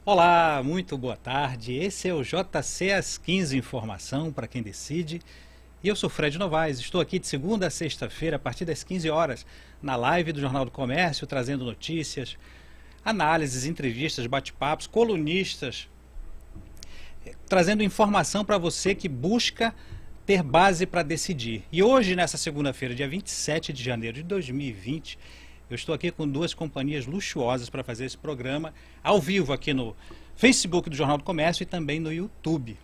Olá, muito boa tarde. Esse é o JC às 15 Informação para quem decide. E eu sou Fred Novaes, estou aqui de segunda a sexta-feira, a partir das 15 horas, na live do Jornal do Comércio, trazendo notícias, análises, entrevistas, bate-papos, colunistas, trazendo informação para você que busca ter base para decidir. E hoje, nessa segunda-feira, dia 27 de janeiro de 2020, eu estou aqui com duas companhias luxuosas para fazer esse programa ao vivo aqui no Facebook do Jornal do Comércio e também no YouTube.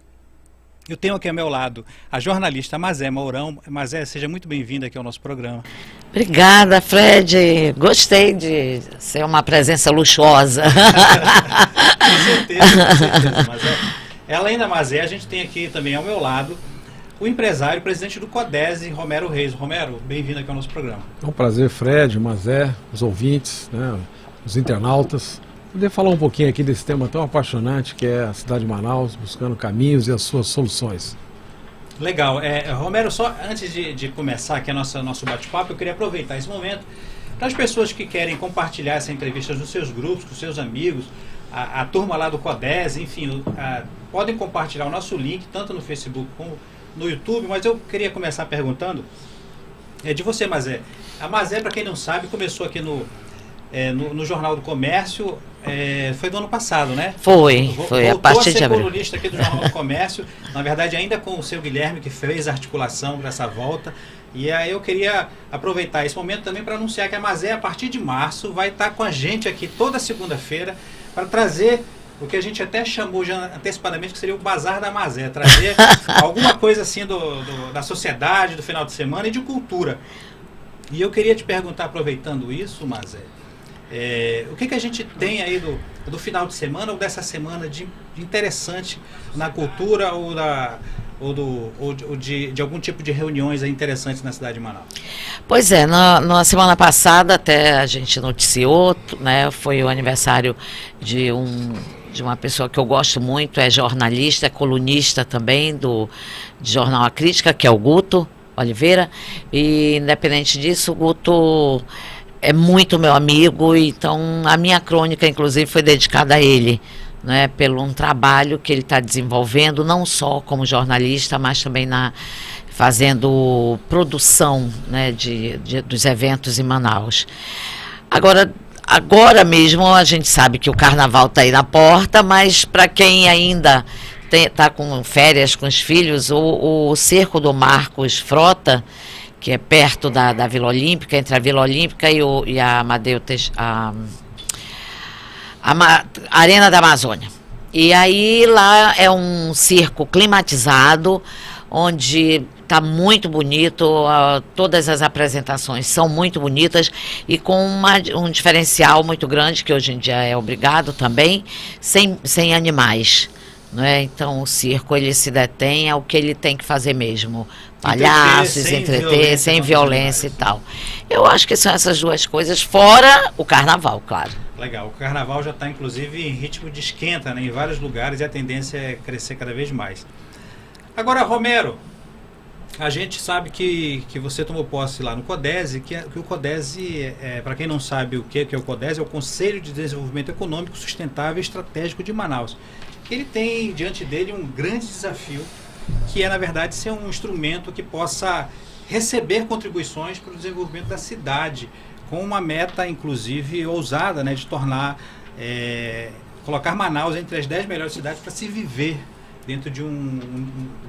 Eu tenho aqui ao meu lado a jornalista Mazé Mourão. Mazé, seja muito bem-vinda aqui ao nosso programa. Obrigada, Fred. Gostei de ser uma presença luxuosa. Com certeza, Mazé. Além da Mazé, a gente tem aqui também ao meu lado o empresário, presidente do CODESE, Romero Reis. Romero, bem-vindo aqui ao nosso programa. É um prazer, Fred, Mazé, os ouvintes, né, os internautas, poder falar um pouquinho aqui desse tema tão apaixonante que é a cidade de Manaus, buscando caminhos e as suas soluções. Legal. Romero, só antes de começar aqui nosso bate-papo, eu queria aproveitar esse momento para as pessoas que querem compartilhar essa entrevista nos seus grupos, com os seus amigos, a turma lá do CODESE, enfim, podem compartilhar o nosso link, tanto no Facebook como no YouTube, mas eu queria começar perguntando de você, Mazé. A Mazé, para quem não sabe, começou aqui no Jornal do Comércio, foi do ano passado, né? Foi a partir de abril. Voltou a ser colunista aqui do Jornal do Comércio, na verdade ainda com o seu Guilherme, que fez a articulação para essa volta. E aí eu queria aproveitar esse momento também para anunciar que a Mazé, a partir de março, vai estar com a gente aqui toda segunda-feira para trazer o que a gente até chamou já antecipadamente, que seria o Bazar da Mazé, trazer alguma coisa assim da sociedade, do final de semana e de cultura. E eu queria te perguntar, aproveitando isso, Mazé, o que a gente tem aí do final de semana ou dessa semana de interessante na cultura ou de algum tipo de reuniões interessantes na cidade de Manaus? Pois é, na semana passada até a gente noticiou, né, foi o aniversário de uma pessoa que eu gosto muito, é jornalista, é colunista também de Jornal A Crítica, que é o Guto Oliveira, e independente disso, o Guto é muito meu amigo, então a minha crônica, inclusive, foi dedicada a ele, né, pelo um trabalho que ele está desenvolvendo, não só como jornalista, mas também fazendo produção, né, dos eventos em Manaus. Agora mesmo a gente sabe que o carnaval está aí na porta, mas para quem ainda está com férias com os filhos, o Cerco do Marcos Frota, que é perto da Vila Olímpica, entre a Vila Olímpica e a Arena da Amazônia. E aí lá é um circo climatizado, onde está muito bonito, todas as apresentações são muito bonitas e com um diferencial muito grande, que hoje em dia é obrigado também, sem animais. Né? Então o circo ele se detém ao que ele tem que fazer mesmo, palhaços, entreter, sem violência e tal. Eu acho que são essas duas coisas, fora o carnaval, claro. Legal, o carnaval já está inclusive em ritmo de esquenta, né, em vários lugares, e a tendência é crescer cada vez mais. Agora, Romero, a gente sabe que você tomou posse lá no CODESE, que o CODESE, para quem não sabe o que é o CODESE, é o Conselho de Desenvolvimento Econômico Sustentável e Estratégico de Manaus. Ele tem diante dele um grande desafio, que é, na verdade, ser um instrumento que possa receber contribuições para o desenvolvimento da cidade, com uma meta, inclusive, ousada, né, de colocar Manaus entre as 10 melhores cidades para se viver dentro de um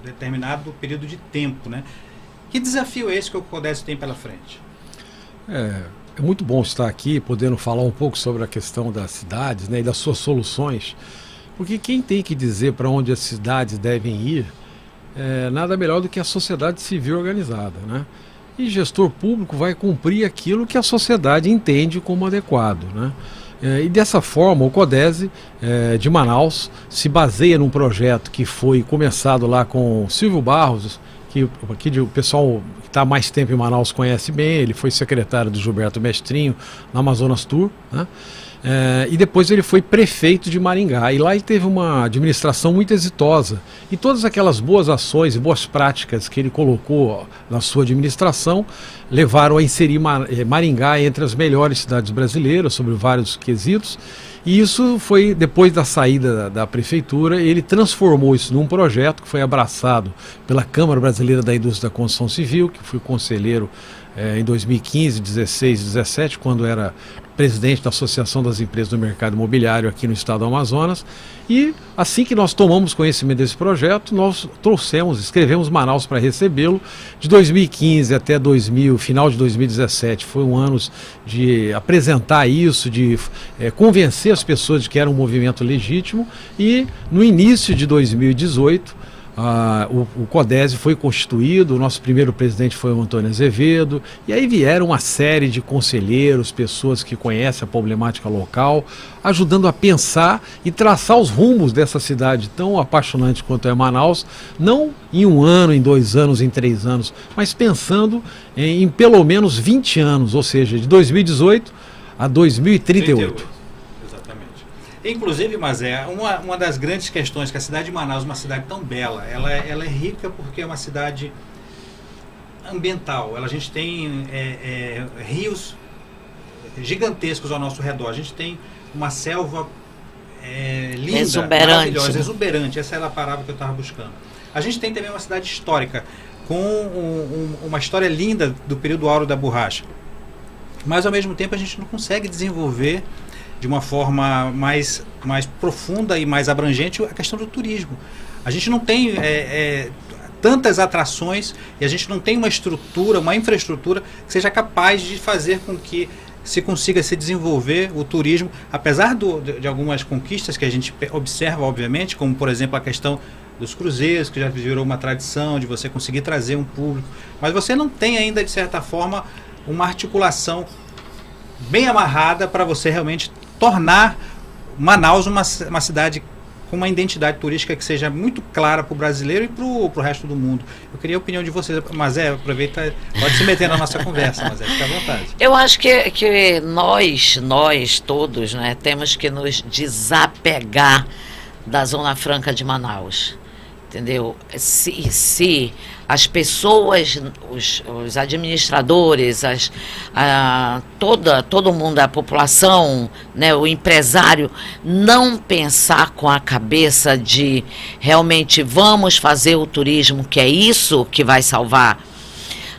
determinado período de tempo, né? Que desafio é esse que o CODESE tem pela frente? É muito bom estar aqui, podendo falar um pouco sobre a questão das cidades, né, e das suas soluções, porque quem tem que dizer para onde as cidades devem ir nada melhor do que a sociedade civil organizada, né? E gestor público vai cumprir aquilo que a sociedade entende como adequado, né? E dessa forma o CODESE de Manaus se baseia num projeto que foi começado lá com Silvio Barros, que o pessoal que está há mais tempo em Manaus conhece bem. Ele foi secretário do Gilberto Mestrinho no Amazonas Tour, né? E depois ele foi prefeito de Maringá, e lá ele teve uma administração muito exitosa, e todas aquelas boas ações e boas práticas que ele colocou na sua administração levaram a inserir Maringá entre as melhores cidades brasileiras, sobre vários quesitos. E isso foi depois da saída da prefeitura. Ele transformou isso num projeto que foi abraçado pela Câmara Brasileira da Indústria da Construção Civil, que fui conselheiro em 2015, 16, 17, quando era presidente da Associação das Empresas do Mercado Imobiliário aqui no estado do Amazonas. E assim que nós tomamos conhecimento desse projeto, nós escrevemos Manaus para recebê-lo. De 2015 até final de 2017 foi um ano de apresentar isso, de convencer as pessoas de que era um movimento legítimo, e no início de 2018 o CODESE foi constituído. O nosso primeiro presidente foi o Antônio Azevedo, e aí vieram uma série de conselheiros, pessoas que conhecem a problemática local, ajudando a pensar e traçar os rumos dessa cidade tão apaixonante quanto é Manaus, não em um ano, em 2 anos, em 3 anos, mas pensando em pelo menos 20 anos, ou seja, de 2018 a 2038. Inclusive, Mazé, uma das grandes questões que a cidade de Manaus é uma cidade tão bela, ela é rica porque é uma cidade ambiental. A gente tem rios gigantescos ao nosso redor, a gente tem uma selva linda, maravilhosa, exuberante, essa era a palavra que eu estava buscando. A gente tem também uma cidade histórica, com uma história linda do período áureo da borracha, mas ao mesmo tempo a gente não consegue desenvolver de uma forma mais profunda e mais abrangente a questão do turismo. A gente não tem tantas atrações, e a gente não tem uma estrutura, uma infraestrutura que seja capaz de fazer com que se consiga se desenvolver o turismo, apesar de algumas conquistas que a gente observa, obviamente, como por exemplo a questão dos cruzeiros, que já virou uma tradição de você conseguir trazer um público, mas você não tem ainda, de certa forma, uma articulação bem amarrada para você realmente tornar Manaus uma cidade com uma identidade turística que seja muito clara para o brasileiro e para o resto do mundo. Eu queria a opinião de vocês. Mazé, aproveita, pode se meter na nossa conversa, Mazé, fica à vontade. Eu acho que nós todos, né, temos que nos desapegar da Zona Franca de Manaus. Entendeu? Se as pessoas, os administradores, todo mundo, a população, né, o empresário, não pensar com a cabeça de realmente vamos fazer o turismo, que é isso que vai salvar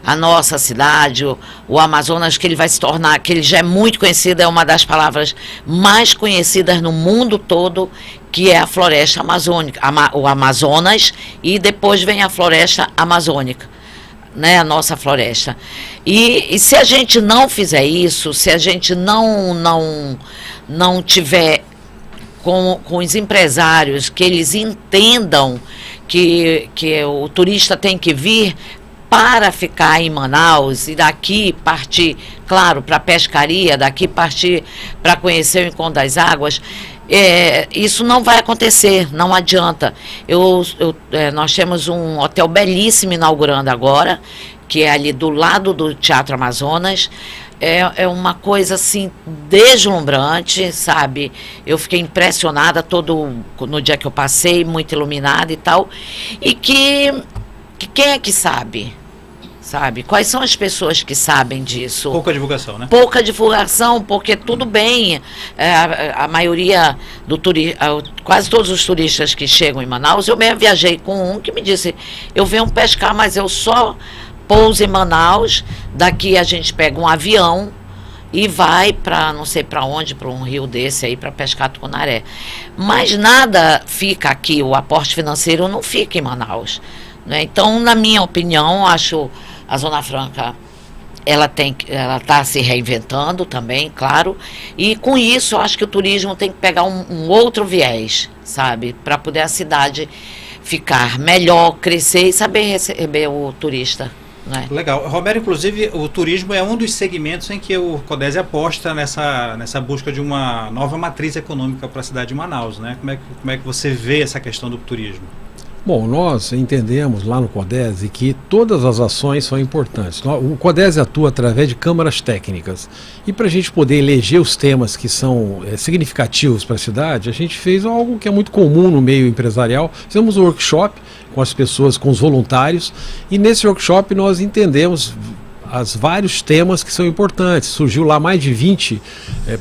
a nossa cidade, o Amazonas, que ele vai se tornar, que ele já é muito conhecido, é uma das palavras mais conhecidas no mundo todo, que é a floresta amazônica, o Amazonas, e depois vem a floresta amazônica, né, a nossa floresta. E se a gente não fizer isso, se a gente não tiver com os empresários, que eles entendam que o turista tem que vir para ficar em Manaus e daqui partir, claro, para a pescaria, daqui partir para conhecer o Encontro das Águas, isso não vai acontecer, não adianta. Nós temos um hotel belíssimo inaugurando agora, que é ali do lado do Teatro Amazonas. É uma coisa assim deslumbrante, sabe? Eu fiquei impressionada no dia que eu passei, muito iluminada e tal. E que quem é que sabe? Sabe? Quais são as pessoas que sabem disso? Pouca divulgação, né? Pouca divulgação, porque tudo bem, a maioria quase todos os turistas que chegam em Manaus, eu mesmo viajei com um que me disse, eu venho pescar, mas eu só pouso em Manaus, daqui a gente pega um avião e vai para não sei para onde, para um rio desse aí, para pescar tucunaré. Mas nada fica aqui, o aporte financeiro não fica em Manaus, né? Então, na minha opinião, acho a Zona Franca, ela está se reinventando também, claro, e com isso eu acho que o turismo tem que pegar um outro viés, sabe, para poder a cidade ficar melhor, crescer e saber receber o turista, né? Legal. Romero, inclusive, o turismo é um dos segmentos em que o CODESE aposta nessa busca de uma nova matriz econômica para a cidade de Manaus, né? Como é que você vê essa questão do turismo? Bom, nós entendemos lá no CODESE que todas as ações são importantes. O CODESE atua através de câmaras técnicas. E para a gente poder eleger os temas que são significativos para a cidade, a gente fez algo que é muito comum no meio empresarial. Fizemos um workshop com as pessoas, com os voluntários, e nesse workshop nós entendemos os vários temas que são importantes. Surgiu lá mais de 20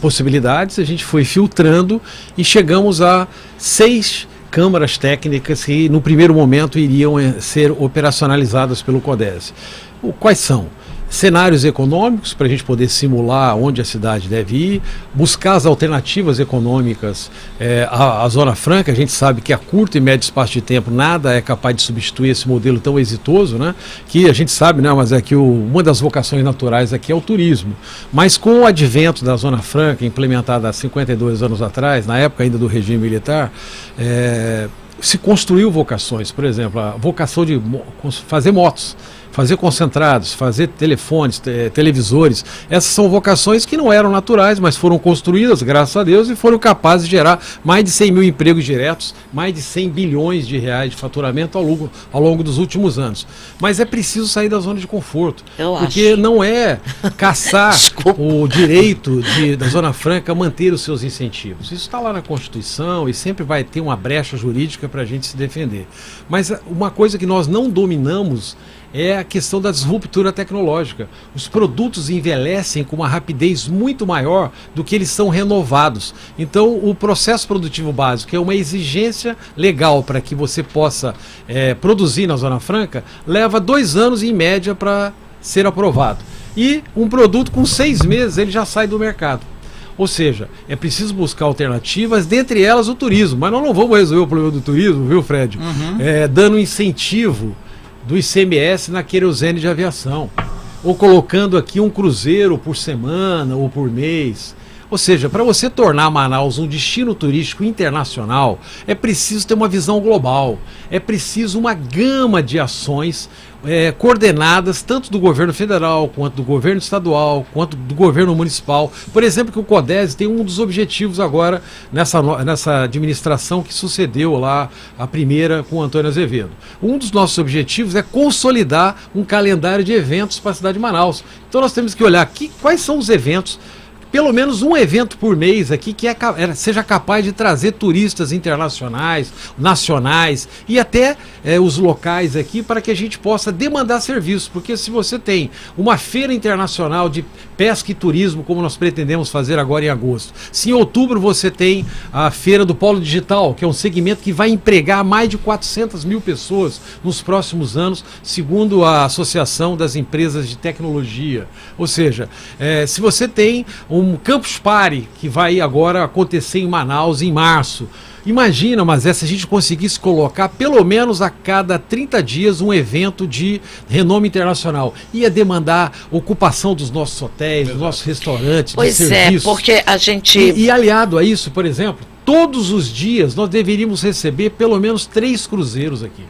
possibilidades, a gente foi filtrando e chegamos a 6 câmaras técnicas que no primeiro momento iriam ser operacionalizadas pelo CODESE. Quais são? Cenários econômicos, para a gente poder simular onde a cidade deve ir, buscar as alternativas econômicas à Zona Franca. A gente sabe que a curto e médio espaço de tempo nada é capaz de substituir esse modelo tão exitoso, né? Que a gente sabe, né, mas é que uma das vocações naturais aqui é o turismo. Mas com o advento da Zona Franca, implementada há 52 anos atrás, na época ainda do regime militar, se construiu vocações. Por exemplo, a vocação de fazer motos, fazer concentrados, fazer telefones, televisores. Essas são vocações que não eram naturais, mas foram construídas, graças a Deus, e foram capazes de gerar mais de 100 mil empregos diretos, mais de 100 bilhões de reais de faturamento ao longo dos últimos anos. Mas é preciso sair da zona de conforto, porque não é caçar o direito da Zona Franca manter os seus incentivos. Isso está lá na Constituição e sempre vai ter uma brecha jurídica para a gente se defender. Mas uma coisa que nós não dominamos é a questão da disruptura tecnológica. Os produtos envelhecem com uma rapidez muito maior do que eles são renovados. Então, o processo produtivo básico, que é uma exigência legal para que você possa produzir na Zona Franca, leva 2 anos em média para ser aprovado. E um produto com 6 meses ele já sai do mercado. Ou seja, é preciso buscar alternativas, dentre elas o turismo. Mas nós não vamos resolver o problema do turismo, viu, Fred? Dando incentivo do ICMS na querosene de aviação, ou colocando aqui um cruzeiro por semana ou por mês. Ou seja, para você tornar Manaus um destino turístico internacional, é preciso ter uma visão global, é preciso uma gama de ações coordenadas tanto do governo federal, quanto do governo estadual, quanto do governo municipal. Por exemplo, que o CODESE tem um dos objetivos agora nessa administração que sucedeu lá a primeira com o Antônio Azevedo. Um dos nossos objetivos é consolidar um calendário de eventos para a cidade de Manaus. Então nós temos que olhar quais são os eventos, pelo menos um evento por mês aqui que seja capaz de trazer turistas internacionais, nacionais e até os locais aqui, para que a gente possa demandar serviços. Porque se você tem uma feira internacional de pesca e turismo, como nós pretendemos fazer agora em agosto, se em outubro você tem a feira do Polo Digital, que é um segmento que vai empregar mais de 400 mil pessoas nos próximos anos, segundo a Associação das Empresas de Tecnologia. Ou seja, se você tem um Campus Party, que vai agora acontecer em Manaus em março. Imagina, mas se a gente conseguisse colocar pelo menos a cada 30 dias um evento de renome internacional, ia demandar ocupação dos nossos hotéis, dos nossos restaurantes, pois de serviços. Porque a gente... E aliado a isso, por exemplo, todos os dias nós deveríamos receber pelo menos 3 cruzeiros aqui.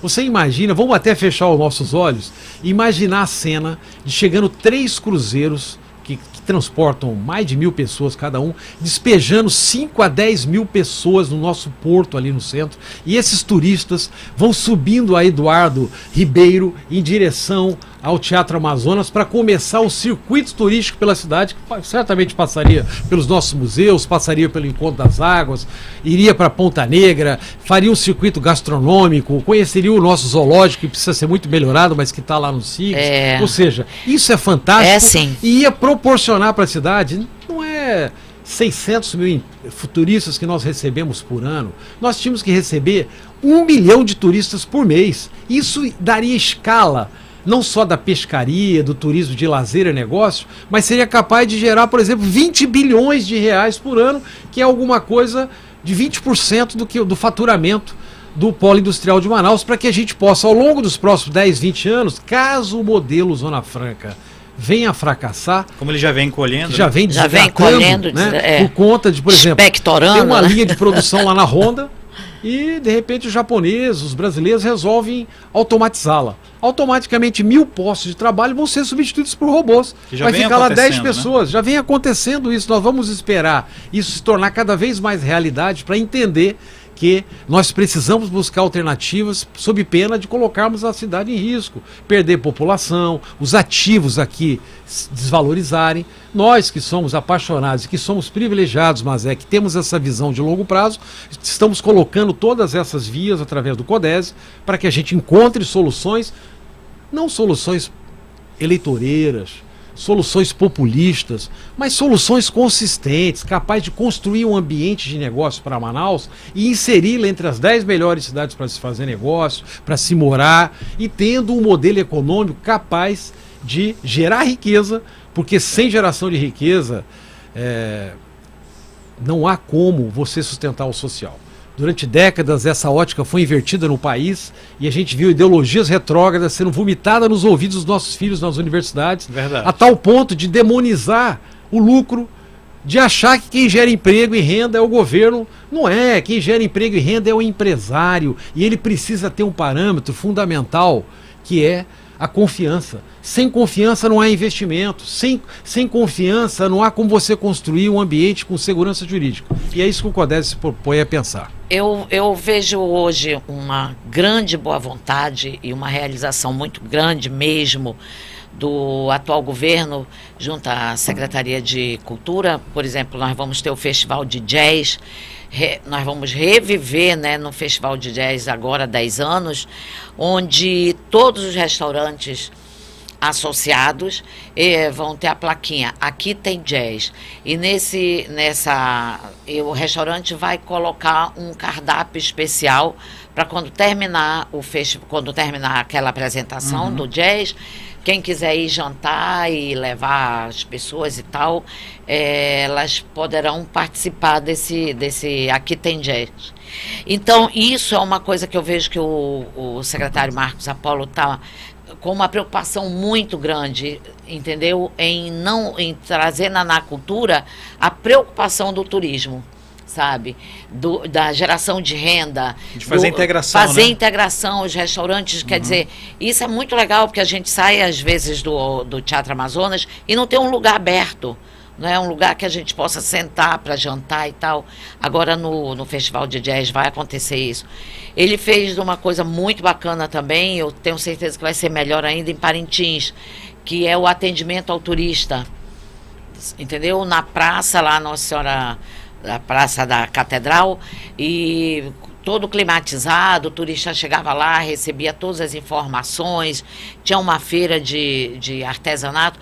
Você imagina, vamos até fechar os nossos olhos, imaginar a cena de chegando 3 cruzeiros que transportam mais de 1.000 pessoas cada um, despejando 5 a 10 mil pessoas no nosso porto ali no centro, e esses turistas vão subindo a Eduardo Ribeiro em direção ao Teatro Amazonas para começar o circuito turístico pela cidade, que certamente passaria pelos nossos museus, passaria pelo Encontro das Águas, iria para Ponta Negra, faria um circuito gastronômico, conheceria o nosso zoológico, que precisa ser muito melhorado, mas que está lá no SIGS. Ou seja, isso é fantástico, sim. E ia proporcionar para a cidade, não é 600 mil turistas que nós recebemos por ano, nós tínhamos que receber 1 milhão de turistas por mês. Isso daria escala não só da pescaria, do turismo de lazer e negócio, mas seria capaz de gerar, por exemplo, 20 bilhões de reais por ano, que é alguma coisa de 20% do faturamento do polo industrial de Manaus, para que a gente possa, ao longo dos próximos 10, 20 anos, caso o modelo Zona Franca venha a fracassar, como ele já vem colhendo, já vem colhendo, né? Por conta de, por exemplo, tem uma linha de produção lá na Honda e de repente os japoneses, os brasileiros resolvem automatizá-la. Automaticamente 1.000 postos de trabalho vão ser substituídos por robôs. Vai ficar lá 10 pessoas. Né? Já vem acontecendo isso. Nós vamos esperar isso se tornar cada vez mais realidade para entender que nós precisamos buscar alternativas sob pena de colocarmos a cidade em risco, perder população, os ativos aqui se desvalorizarem. Nós que somos apaixonados e que somos privilegiados, mas que temos essa visão de longo prazo, estamos colocando todas essas vias através do CODESE para que a gente encontre soluções, não soluções eleitoreiras, soluções populistas, mas soluções consistentes, capazes de construir um ambiente de negócio para Manaus e inseri-la entre as 10 melhores cidades para se fazer negócio, para se morar, e tendo um modelo econômico capaz de gerar riqueza, porque sem geração de riqueza não há como você sustentar o social. Durante décadas essa ótica foi invertida no país e a gente viu ideologias retrógradas sendo vomitadas nos ouvidos dos nossos filhos nas universidades. Verdade. A tal ponto de demonizar o lucro, de achar que quem gera emprego e renda é o governo. Não é, quem gera emprego e renda é o empresário, e ele precisa ter um parâmetro fundamental, que é a confiança. Sem confiança não há investimento, sem confiança não há como você construir um ambiente com segurança jurídica. E é isso que o CODESE se propõe a pensar. Eu vejo hoje uma grande boa vontade e uma realização muito grande mesmo do atual governo junto à Secretaria de Cultura. Por exemplo, nós vamos ter o Festival de Jazz, nós vamos reviver, né, no Festival de Jazz agora há 10 anos, onde todos os restaurantes associados vão ter a plaquinha, aqui tem jazz, e o restaurante vai colocar um cardápio especial para quando terminar quando terminar aquela apresentação do jazz, quem quiser ir jantar e levar as pessoas e tal, elas poderão participar desse Aqui Tem Jazz. Então, isso é uma coisa que eu vejo que o secretário Marcos Apolo está com uma preocupação muito grande, entendeu? Em trazer na cultura a preocupação do turismo, sabe? Da geração de renda. De fazer integração, fazer né? integração, os restaurantes, quer dizer, isso é muito legal, porque a gente sai às vezes do Teatro Amazonas e não tem um lugar aberto, não é um lugar que a gente possa sentar para jantar e tal. Agora no Festival de Jazz vai acontecer isso. Ele fez uma coisa muito bacana também, eu tenho certeza que vai ser melhor ainda em Parintins, que é o atendimento ao turista, entendeu? Na praça lá, Nossa Senhora, na Praça da Catedral, e todo climatizado, o turista chegava lá, recebia todas as informações, tinha uma feira de artesanato.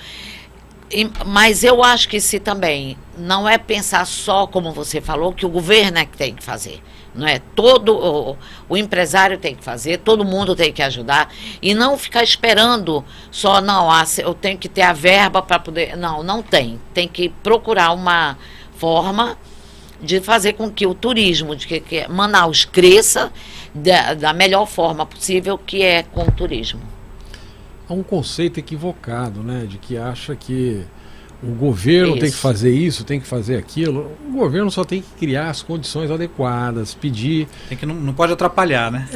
Mas eu acho que se também não é pensar só, como você falou, que o governo é que tem que fazer. Não é? Todo o empresário tem que fazer, todo mundo tem que ajudar, e não ficar esperando só, não, eu tenho que ter a verba para poder. Não tem. Tem que procurar uma forma de fazer com que o turismo, de que Manaus cresça da melhor forma possível, que é com o turismo. Há um conceito equivocado, né, de que acha que o governo tem que fazer isso, tem que fazer aquilo. O governo só tem que criar as condições adequadas, pedir. Tem que não pode atrapalhar, né?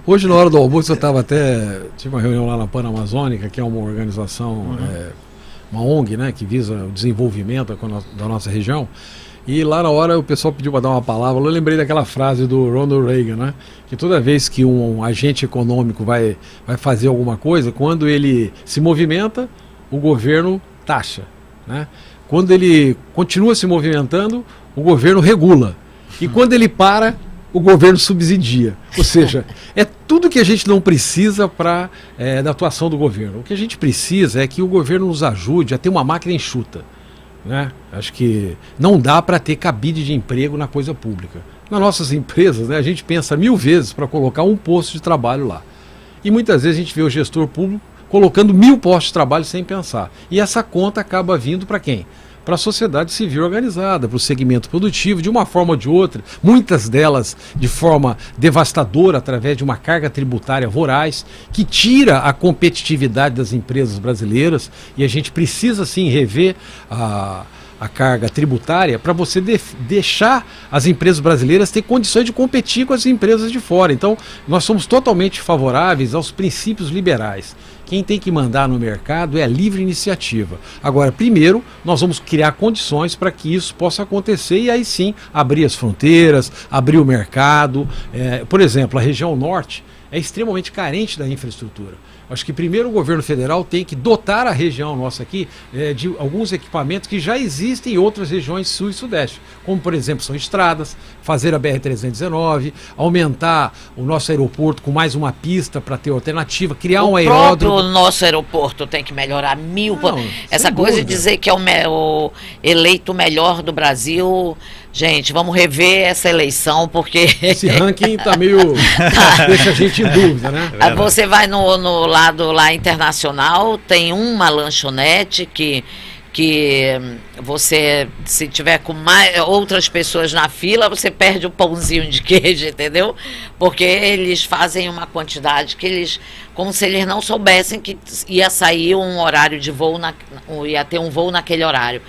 Hoje, na hora do almoço, eu tive uma reunião lá na Panamazônica, que é uma organização, uma ONG, né, que visa o desenvolvimento da nossa região. E lá na hora o pessoal pediu para dar uma palavra. Eu lembrei daquela frase do Ronald Reagan, né? Que toda vez que um agente econômico vai fazer alguma coisa, quando ele se movimenta, o governo taxa, né? Quando ele continua se movimentando, o governo regula. E quando ele para, o governo subsidia. Ou seja, é tudo que a gente não precisa da atuação do governo. O que a gente precisa é que o governo nos ajude a ter uma máquina enxuta, né? Acho que não dá para ter cabide de emprego na coisa pública. Nas nossas empresas, né, a gente pensa 1000 vezes para colocar um posto de trabalho lá. E muitas vezes a gente vê o gestor público colocando 1000 postos de trabalho sem pensar. E essa conta acaba vindo para quem? Para a sociedade civil organizada, para o segmento produtivo, de uma forma ou de outra, muitas delas de forma devastadora, através de uma carga tributária voraz, que tira a competitividade das empresas brasileiras, e a gente precisa sim rever a a carga tributária para você deixar as empresas brasileiras ter condições de competir com as empresas de fora. Então, nós somos totalmente favoráveis aos princípios liberais. Quem tem que mandar no mercado é a livre iniciativa. Agora, primeiro, nós vamos criar condições para que isso possa acontecer e aí sim abrir as fronteiras, abrir o mercado. Por exemplo, a região norte é extremamente carente da infraestrutura. Acho que primeiro o governo federal tem que dotar a região nossa aqui de alguns equipamentos que já existem em outras regiões sul e sudeste, como por exemplo são estradas, fazer a BR-319, aumentar o nosso aeroporto com mais uma pista para ter alternativa, criar um aeródromo. O próprio nosso aeroporto tem que melhorar Essa coisa de dizer que é o eleito melhor do Brasil. Gente, vamos rever essa eleição, porque... Esse ranking tá meio... deixa a gente em dúvida, né? Você vai no lado lá internacional, tem uma lanchonete que você, se tiver com outras pessoas na fila, você perde o pãozinho de queijo, entendeu? Porque eles fazem uma quantidade que eles... Como se eles não soubessem que ia sair um horário de voo, ia ter um voo naquele horário.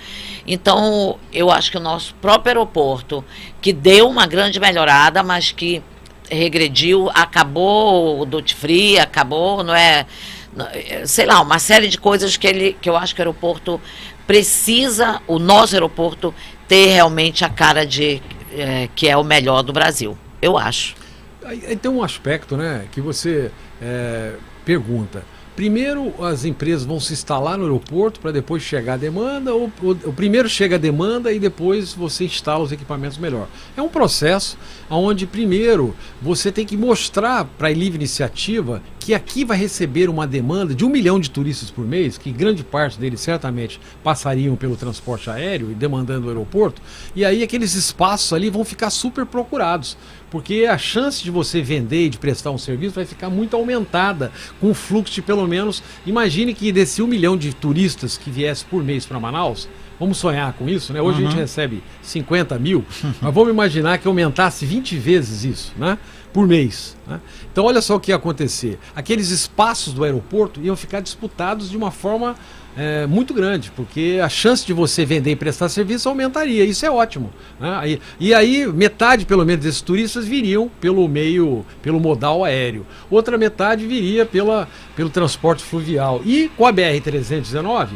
Então, eu acho que o nosso próprio aeroporto, que deu uma grande melhorada, mas que regrediu, acabou o duty free, acabou, sei lá, uma série de coisas que eu acho que o aeroporto precisa, o nosso aeroporto, ter realmente a cara de que é o melhor do Brasil, eu acho. Aí tem um aspecto, né, que você pergunta. Primeiro as empresas vão se instalar no aeroporto para depois chegar a demanda, ou primeiro chega a demanda e depois você instala os equipamentos melhor. É um processo onde primeiro você tem que mostrar para a livre iniciativa que aqui vai receber uma demanda de 1 milhão de turistas por mês, que grande parte deles certamente passariam pelo transporte aéreo e demandando o aeroporto, e aí aqueles espaços ali vão ficar super procurados, porque a chance de você vender e de prestar um serviço vai ficar muito aumentada, com um fluxo de pelo menos, imagine que desse 1 milhão de turistas que viesse por mês para Manaus, vamos sonhar com isso, né? Hoje a gente recebe 50 mil, mas vamos imaginar que aumentasse 20 vezes isso, né? Por mês, né? Então olha só o que ia acontecer. Aqueles espaços do aeroporto iam ficar disputados de uma forma muito grande, porque a chance de você vender e prestar serviço aumentaria, isso é ótimo, né? E aí metade pelo menos desses turistas viriam pelo modal aéreo, outra metade viria pelo transporte fluvial, e com a BR-319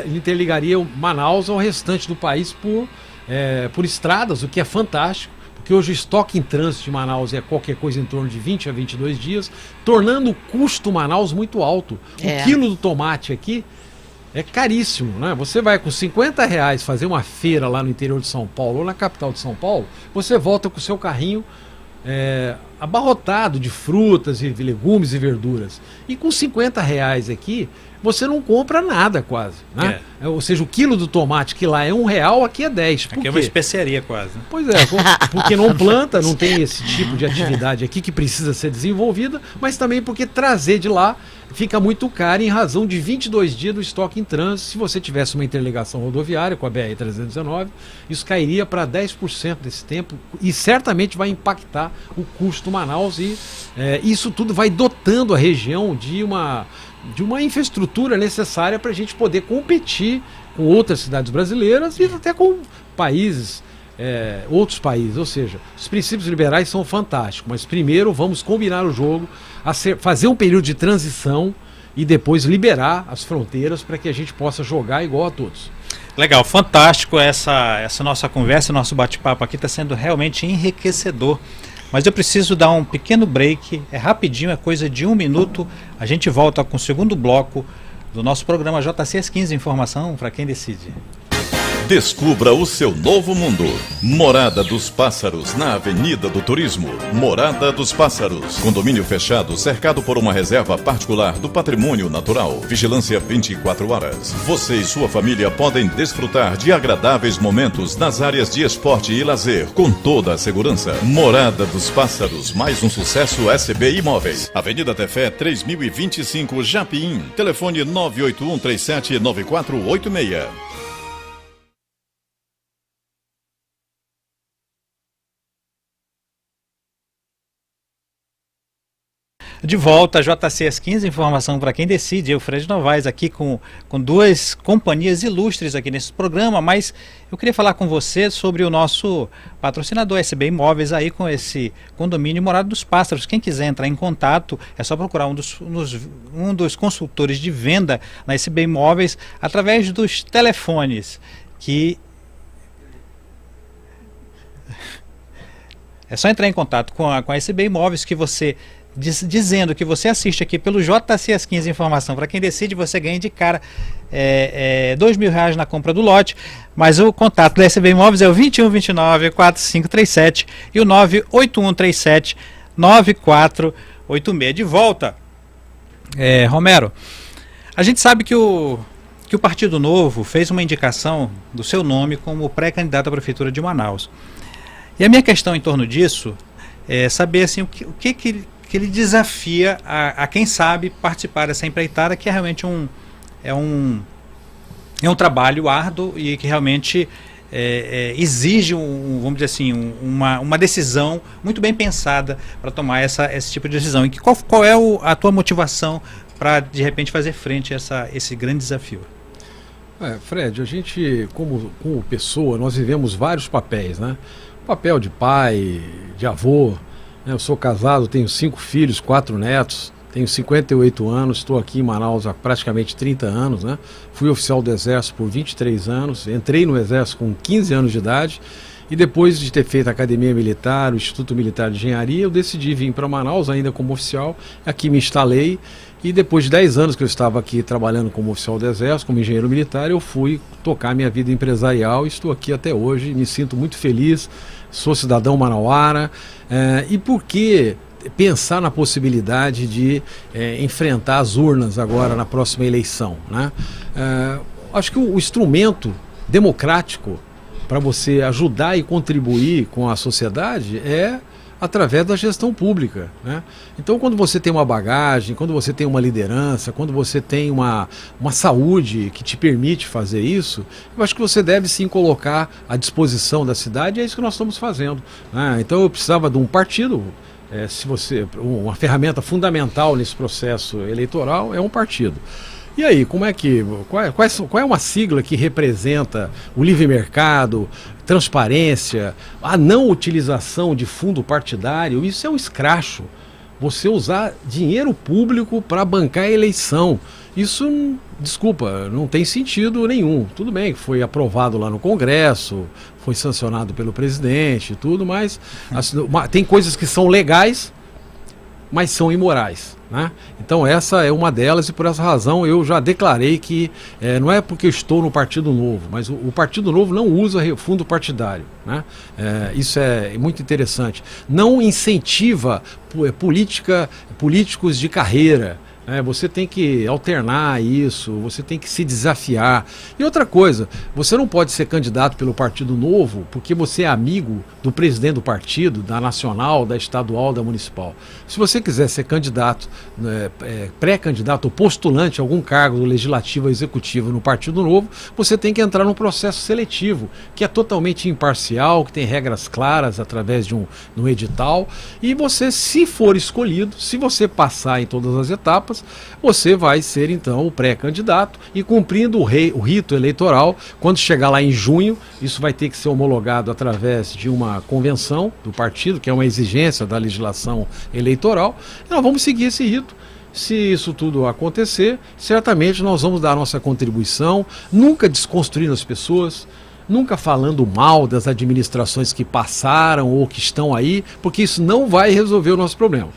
interligaria Manaus ao restante do país por estradas, o que é fantástico, porque hoje o estoque em trânsito de Manaus é qualquer coisa em torno de 20 a 22 dias, tornando o custo Manaus muito alto. O quilo do tomate aqui é caríssimo, né? Você vai com R$50 fazer uma feira lá no interior de São Paulo ou na capital de São Paulo, você volta com o seu carrinho abarrotado de frutas e legumes e verduras. E com R$50 aqui, você não compra nada quase, né? Ou seja, o quilo do tomate que lá é R$1, aqui é 10. Aqui é uma especiaria quase. Pois é, porque não planta, não tem esse tipo de atividade aqui que precisa ser desenvolvida, mas também porque trazer de lá fica muito caro em razão de 22 dias do estoque em trânsito. Se você tivesse uma interligação rodoviária com a BR-319, isso cairia para 10% desse tempo e certamente vai impactar o custo Manaus e isso tudo vai dotando a região de uma infraestrutura necessária para a gente poder competir com outras cidades brasileiras e até com países, outros países. Ou seja, os princípios liberais são fantásticos, mas primeiro vamos combinar o jogo, fazer um período de transição e depois liberar as fronteiras para que a gente possa jogar igual a todos. Legal, fantástico essa nossa conversa, nosso bate-papo aqui está sendo realmente enriquecedor. Mas eu preciso dar um pequeno break, é rapidinho, é coisa de 1 minuto. A gente volta com o segundo bloco do nosso programa JC às 15, informação para quem decide. Descubra o seu novo mundo. Morada dos Pássaros, na Avenida do Turismo. Morada dos Pássaros. Condomínio fechado, cercado por uma reserva particular do patrimônio natural. Vigilância 24 horas. Você e sua família podem desfrutar de agradáveis momentos nas áreas de esporte e lazer, com toda a segurança. Morada dos Pássaros, mais um sucesso SB Imóveis. Avenida Tefé 3025, Japim. Telefone 981379486. De volta, JC às 15, informação para quem decide. Eu, Fred Novaes, aqui com duas companhias ilustres aqui nesse programa, mas eu queria falar com você sobre o nosso patrocinador SB Imóveis aí com esse condomínio Morada dos Pássaros. Quem quiser entrar em contato, é só procurar um dos consultores de venda na SB Imóveis através dos telefones que... É só entrar em contato com a SB Imóveis que você... dizendo que você assiste aqui pelo JC às 15 informação, para quem decide, você ganha de cara R$2.000 na compra do lote, mas o contato da SB Imóveis é o 2129-4537 e o 98137-9486. De volta, Romero, a gente sabe que o Partido Novo fez uma indicação do seu nome como pré-candidato à Prefeitura de Manaus, e a minha questão em torno disso é saber assim, o que ele desafia a quem sabe participar dessa empreitada, que é realmente um trabalho árduo e que realmente exige, vamos dizer assim, uma decisão muito bem pensada para tomar esse tipo de decisão. E qual é a tua motivação para, de repente, fazer frente a esse grande desafio? Fred, a gente, como pessoa, nós vivemos vários papéis, né? O papel de pai, de avô. Eu sou casado, tenho 5 filhos, 4 netos, tenho 58 anos, estou aqui em Manaus há praticamente 30 anos, né? Fui oficial do Exército por 23 anos, entrei no Exército com 15 anos de idade e depois de ter feito a Academia Militar, o Instituto Militar de Engenharia, eu decidi vir para Manaus ainda como oficial, aqui me instalei e depois de 10 anos que eu estava aqui trabalhando como oficial do Exército, como engenheiro militar, eu fui tocar minha vida empresarial e estou aqui até hoje, me sinto muito feliz, sou cidadão manauara. E por que pensar na possibilidade de enfrentar as urnas agora na próxima eleição, né? Acho que o instrumento democrático para você ajudar e contribuir com a sociedade é através da gestão pública, né? Então, quando você tem uma bagagem, quando você tem uma liderança, quando você tem uma saúde que te permite fazer isso, eu acho que você deve sim colocar à disposição da cidade, e é isso que nós estamos fazendo, né? Então, eu precisava de um partido, uma ferramenta fundamental nesse processo eleitoral é um partido. E aí, qual é uma sigla que representa o livre mercado, transparência, a não utilização de fundo partidário? Isso é um escracho. Você usar dinheiro público para bancar a eleição. Isso, desculpa, não tem sentido nenhum. Tudo bem que foi aprovado lá no Congresso, foi sancionado pelo presidente e tudo, mas tem coisas que são legais, mas são imorais, né? Então essa é uma delas e por essa razão eu já declarei que não é porque eu estou no Partido Novo, mas o Partido Novo não usa fundo partidário, né? Isso é muito interessante. Não incentiva políticos de carreira. Você tem que alternar isso, você tem que se desafiar. E outra coisa, você não pode ser candidato pelo Partido Novo porque você é amigo do presidente do partido, da nacional, da estadual, da municipal. Se você quiser ser candidato, pré-candidato ou postulante a algum cargo do legislativo ou executivo no Partido Novo, você tem que entrar num processo seletivo, que é totalmente imparcial, que tem regras claras através de um edital. E você, se for escolhido, se você passar em todas as etapas, você vai ser então o pré-candidato e cumprindo o rito eleitoral. Quando chegar lá em junho, isso vai ter que ser homologado através de uma convenção do partido, que é uma exigência da legislação eleitoral, e nós vamos seguir esse rito. Se isso tudo acontecer, certamente nós vamos dar a nossa contribuição, nunca desconstruindo as pessoas, nunca falando mal das administrações que passaram ou que estão aí, porque isso não vai resolver o nosso problema.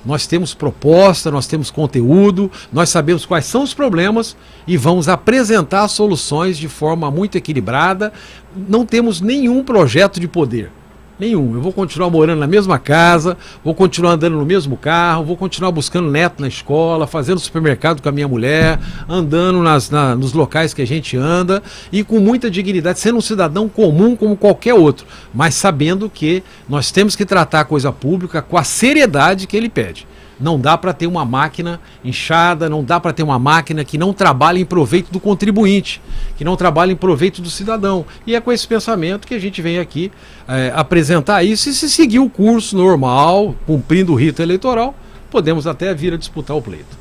Nós temos proposta, nós temos conteúdo, nós sabemos quais são os problemas e vamos apresentar soluções de forma muito equilibrada. Não temos nenhum projeto de poder, nenhum. Eu vou continuar morando na mesma casa, vou continuar andando no mesmo carro, vou continuar buscando neto na escola, fazendo supermercado com a minha mulher, andando nos locais que a gente anda e com muita dignidade, sendo um cidadão comum como qualquer outro, mas sabendo que nós temos que tratar a coisa pública com a seriedade que ele pede. Não dá para ter uma máquina inchada, não dá para ter uma máquina que não trabalha em proveito do contribuinte, que não trabalha em proveito do cidadão. E é com esse pensamento que a gente vem aqui apresentar isso e se seguir o curso normal, cumprindo o rito eleitoral, podemos até vir a disputar o pleito.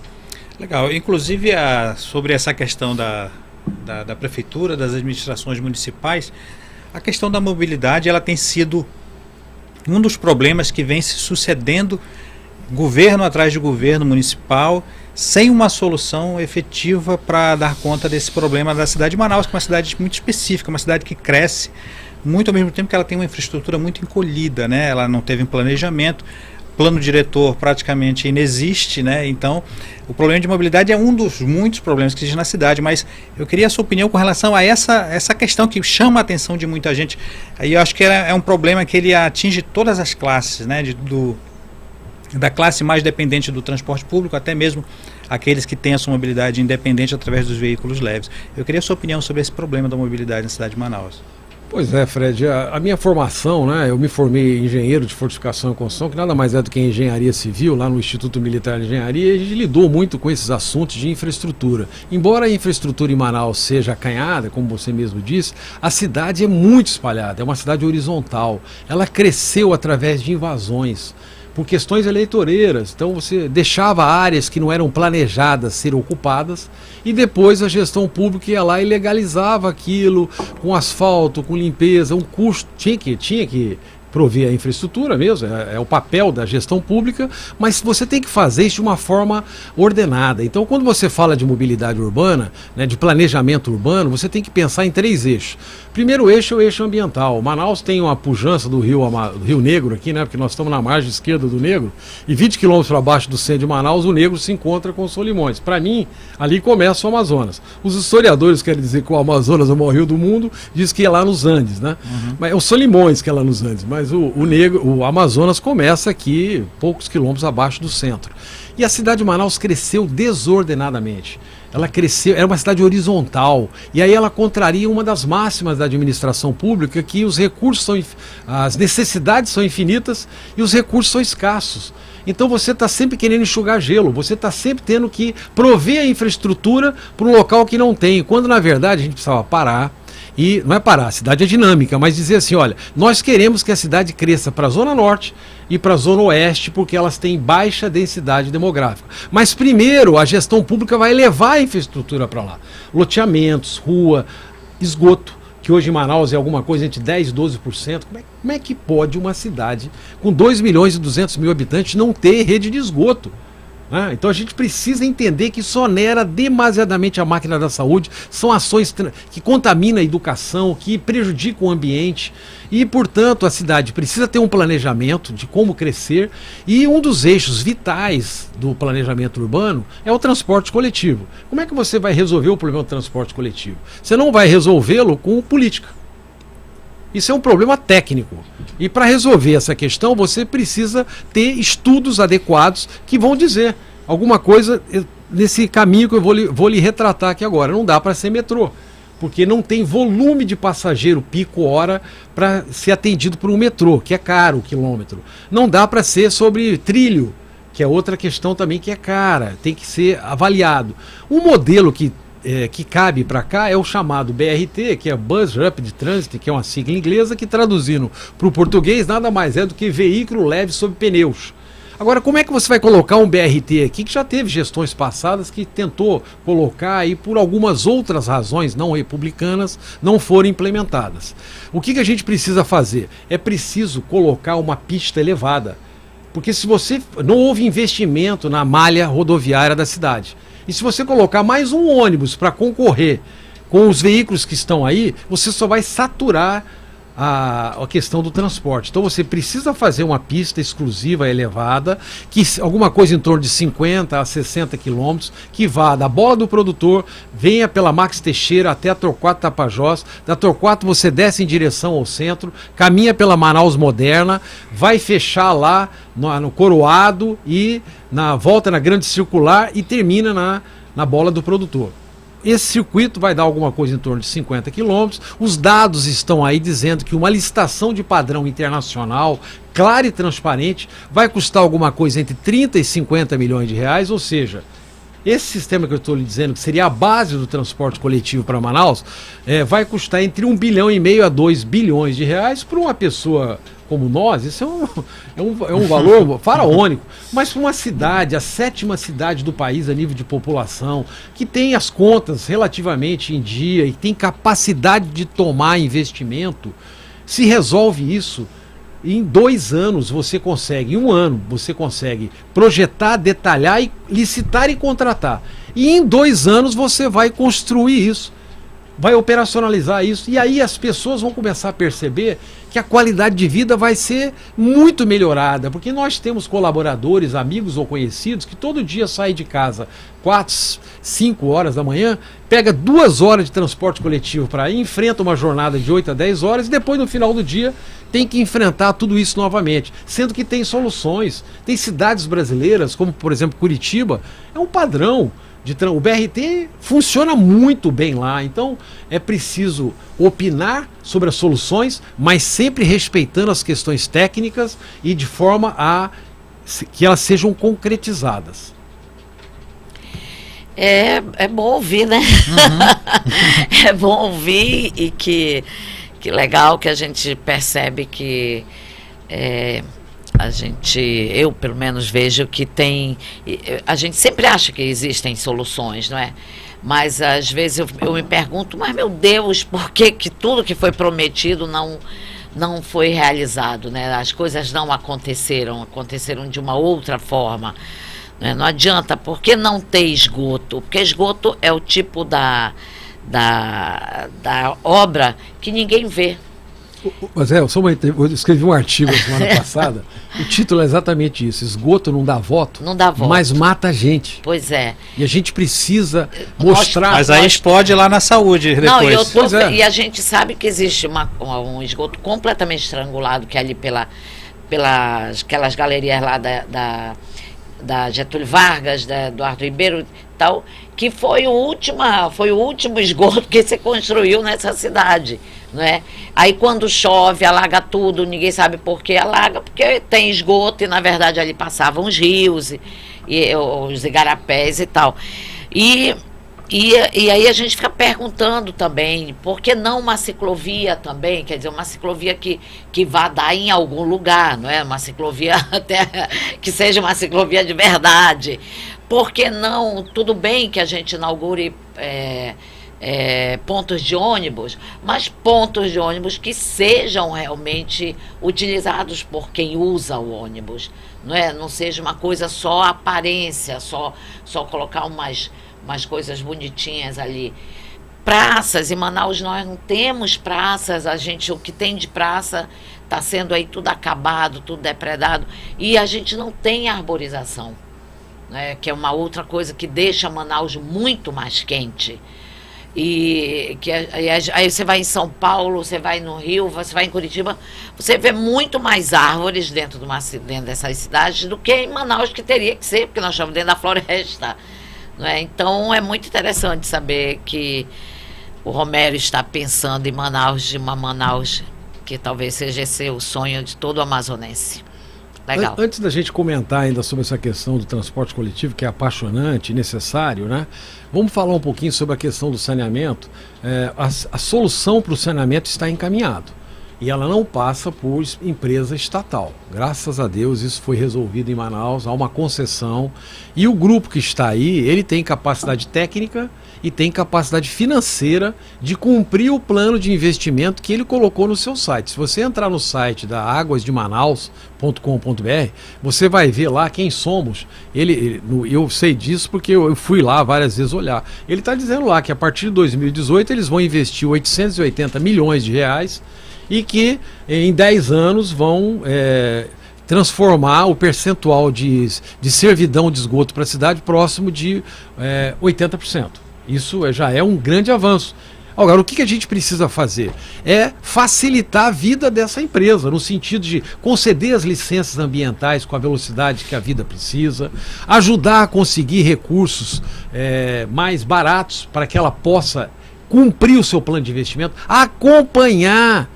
Legal. Inclusive, sobre essa questão da prefeitura, das administrações municipais, a questão da mobilidade, ela tem sido um dos problemas que vem se sucedendo governo atrás de governo municipal, sem uma solução efetiva para dar conta desse problema da cidade de Manaus, que é uma cidade muito específica, uma cidade que cresce muito ao mesmo tempo que ela tem uma infraestrutura muito encolhida, né? Ela não teve um planejamento, plano diretor praticamente inexiste, né? Então, o problema de mobilidade é um dos muitos problemas que existe na cidade, mas eu queria a sua opinião com relação a essa questão que chama a atenção de muita gente. Aí eu acho que é um problema que ele atinge todas as classes, né? Da classe mais dependente do transporte público, até mesmo aqueles que têm a sua mobilidade independente através dos veículos leves. Eu queria a sua opinião sobre esse problema da mobilidade na cidade de Manaus. Pois é, Fred, a minha formação, né, eu me formei engenheiro de fortificação e construção, que nada mais é do que engenharia civil, lá no Instituto Militar de Engenharia, e a gente lidou muito com esses assuntos de infraestrutura. Embora a infraestrutura em Manaus seja acanhada, como você mesmo disse, a cidade é muito espalhada, é uma cidade horizontal, ela cresceu através de invasões, por questões eleitoreiras. Então você deixava áreas que não eram planejadas ser ocupadas e depois a gestão pública ia lá e legalizava aquilo com asfalto, com limpeza, um custo, tinha que prover a infraestrutura mesmo, é o papel da gestão pública, mas você tem que fazer isso de uma forma ordenada. Então, quando você fala de mobilidade urbana, né, de planejamento urbano, você tem que pensar em 3 eixos. Primeiro eixo é o eixo ambiental. Manaus tem uma pujança do Rio Negro aqui, né, porque nós estamos na margem esquerda do Negro, e 20 quilômetros abaixo do centro de Manaus, o Negro se encontra com o Solimões. Para mim, ali começa o Amazonas. Os historiadores querem dizer que o Amazonas é o maior rio do mundo, diz que é lá nos Andes, né? Mas é o Solimões que é lá nos Andes, mas o Amazonas começa aqui, poucos quilômetros abaixo do centro. E a cidade de Manaus cresceu desordenadamente. Ela cresceu, era uma cidade horizontal, e aí ela contraria uma das máximas da administração pública, que os recursos as necessidades são infinitas e os recursos são escassos. Então você está sempre querendo enxugar gelo, você está sempre tendo que prover a infraestrutura para um local que não tem, quando na verdade a gente precisava parar. E não é parar, a cidade é dinâmica, mas dizer assim, olha, nós queremos que a cidade cresça para a Zona Norte e para a Zona Oeste, porque elas têm baixa densidade demográfica. Mas primeiro a gestão pública vai levar a infraestrutura para lá. Loteamentos, rua, esgoto, que hoje em Manaus é alguma coisa entre 10% e 12%. Como é que pode uma cidade com 2.200.000 habitantes não ter rede de esgoto? Então a gente precisa entender que isso onera demasiadamente a máquina da saúde, são ações que contaminam a educação, que prejudicam o ambiente e, portanto, a cidade precisa ter um planejamento de como crescer, e um dos eixos vitais do planejamento urbano é o transporte coletivo. Como é que você vai resolver o problema do transporte coletivo? Você não vai resolvê-lo com política. Isso é um problema técnico. E para resolver essa questão, você precisa ter estudos adequados que vão dizer alguma coisa nesse caminho que eu vou lhe retratar aqui agora. Não dá para ser metrô, porque não tem volume de passageiro pico-hora para ser atendido por um metrô, que é caro o quilômetro. Não dá para ser sobre trilho, que é outra questão também que é cara, tem que ser avaliado. Um modelo que cabe para cá é o chamado BRT, que é Bus Rapid Transit, que é uma sigla inglesa, que traduzindo para o português nada mais é do que veículo leve sob pneus. Agora, como é que você vai colocar um BRT aqui, que já teve gestões passadas que tentou colocar e por algumas outras razões não republicanas não foram implementadas? O que a gente precisa fazer? É preciso colocar uma pista elevada, porque se você não houve investimento na malha rodoviária da cidade. E se você colocar mais um ônibus para concorrer com os veículos que estão aí, você só vai saturar a questão do transporte. Então você precisa fazer uma pista exclusiva elevada, que alguma coisa em torno de 50 a 60 quilômetros, que vá da Bola do Produtor, venha pela Max Teixeira até a Torquato Tapajós, da Torquato você desce em direção ao centro, caminha pela Manaus Moderna, vai fechar lá no Coroado e volta na Grande Circular e termina na Bola do Produtor. Esse circuito vai dar alguma coisa em torno de 50 quilômetros. Os dados estão aí dizendo que uma licitação de padrão internacional, clara e transparente, vai custar alguma coisa entre 30 e 50 milhões de reais, ou seja, esse sistema que eu estou lhe dizendo, que seria a base do transporte coletivo para Manaus, vai custar entre 1,5 bilhão a 2 bilhões de reais para uma pessoa como nós, isso é um valor faraônico. Mas para uma cidade, a 7ª cidade do país a nível de população, que tem as contas relativamente em dia e tem capacidade de tomar investimento, se resolve isso. Em 2 anos você consegue, em 1 ano você consegue projetar, detalhar, licitar e contratar. E em 2 anos você vai construir isso, vai operacionalizar isso. E aí as pessoas vão começar a perceber que a qualidade de vida vai ser muito melhorada. Porque nós temos colaboradores, amigos ou conhecidos que todo dia saem de casa 4, 5 horas da manhã, pega 2 horas de transporte coletivo para ir, enfrenta uma jornada de 8 a 10 horas e depois no final do dia tem que enfrentar tudo isso novamente, sendo que tem soluções. Tem cidades brasileiras, como por exemplo Curitiba, é um padrão. O BRT funciona muito bem lá, então é preciso opinar sobre as soluções, mas sempre respeitando as questões técnicas e de forma a que elas sejam concretizadas. É bom ouvir, né? É bom ouvir e que legal que a gente percebe que eu pelo menos vejo que a gente sempre acha que existem soluções, não é? Mas às vezes eu me pergunto, mas meu Deus, por que tudo que foi prometido não foi realizado, né? As coisas não aconteceram de uma outra forma, né? Não adianta, por que não ter esgoto? Porque esgoto é o tipo da obra que ninguém vê. Mas eu escrevi um artigo semana passada, o título é exatamente isso: esgoto não dá voto, mas mata a gente. Pois é. E a gente precisa mostrar. Mas aí explode lá na saúde depois. E a gente sabe que existe um esgoto completamente estrangulado, que é ali pelas aquelas galerias lá da Getúlio Vargas, da Eduardo Ribeiro e tal, que foi o último esgoto que se construiu nessa cidade, não é? Aí quando chove, alaga tudo, ninguém sabe por que alaga, porque tem esgoto e na verdade ali passavam os rios e os igarapés e tal. E aí a gente fica perguntando também, por que não uma ciclovia também? Quer dizer, uma ciclovia que vá dar em algum lugar, não é? Uma ciclovia até que seja uma ciclovia de verdade. Por que não? Tudo bem que a gente inaugure pontos de ônibus, mas pontos de ônibus que sejam realmente utilizados por quem usa o ônibus, não é? Não seja uma coisa só aparência, só colocar umas coisas bonitinhas ali. Praças, em Manaus nós não temos praças, o que tem de praça está sendo aí tudo acabado, tudo depredado, e a gente não tem arborização, né, que é uma outra coisa que deixa Manaus muito mais quente. Aí você vai em São Paulo, você vai no Rio, você vai em Curitiba, você vê muito mais árvores dentro dessas cidades do que em Manaus, que teria que ser, porque nós estamos dentro da floresta. Então é muito interessante saber que o Romero está pensando em Manaus, de uma Manaus que talvez seja esse o sonho de todo amazonense. Legal. Antes da gente comentar ainda sobre essa questão do transporte coletivo, que é apaixonante e necessário, né? Vamos falar um pouquinho sobre a questão do saneamento. A solução para o saneamento está encaminhada. E ela não passa por empresa estatal. Graças a Deus isso foi resolvido em Manaus, há uma concessão. E o grupo que está aí, ele tem capacidade técnica e tem capacidade financeira de cumprir o plano de investimento que ele colocou no seu site. Se você entrar no site da aguasdemanaus.com.br, você vai ver lá quem somos. Eu sei disso porque eu fui lá várias vezes olhar. Ele está dizendo lá que a partir de 2018 eles vão investir 880 milhões de reais e que em 10 anos vão transformar o percentual de servidão de esgoto para a cidade próximo de 80%. Isso já é um grande avanço. Agora, o que a gente precisa fazer? É facilitar a vida dessa empresa, no sentido de conceder as licenças ambientais com a velocidade que a vida precisa, ajudar a conseguir recursos mais baratos para que ela possa cumprir o seu plano de investimento, acompanhar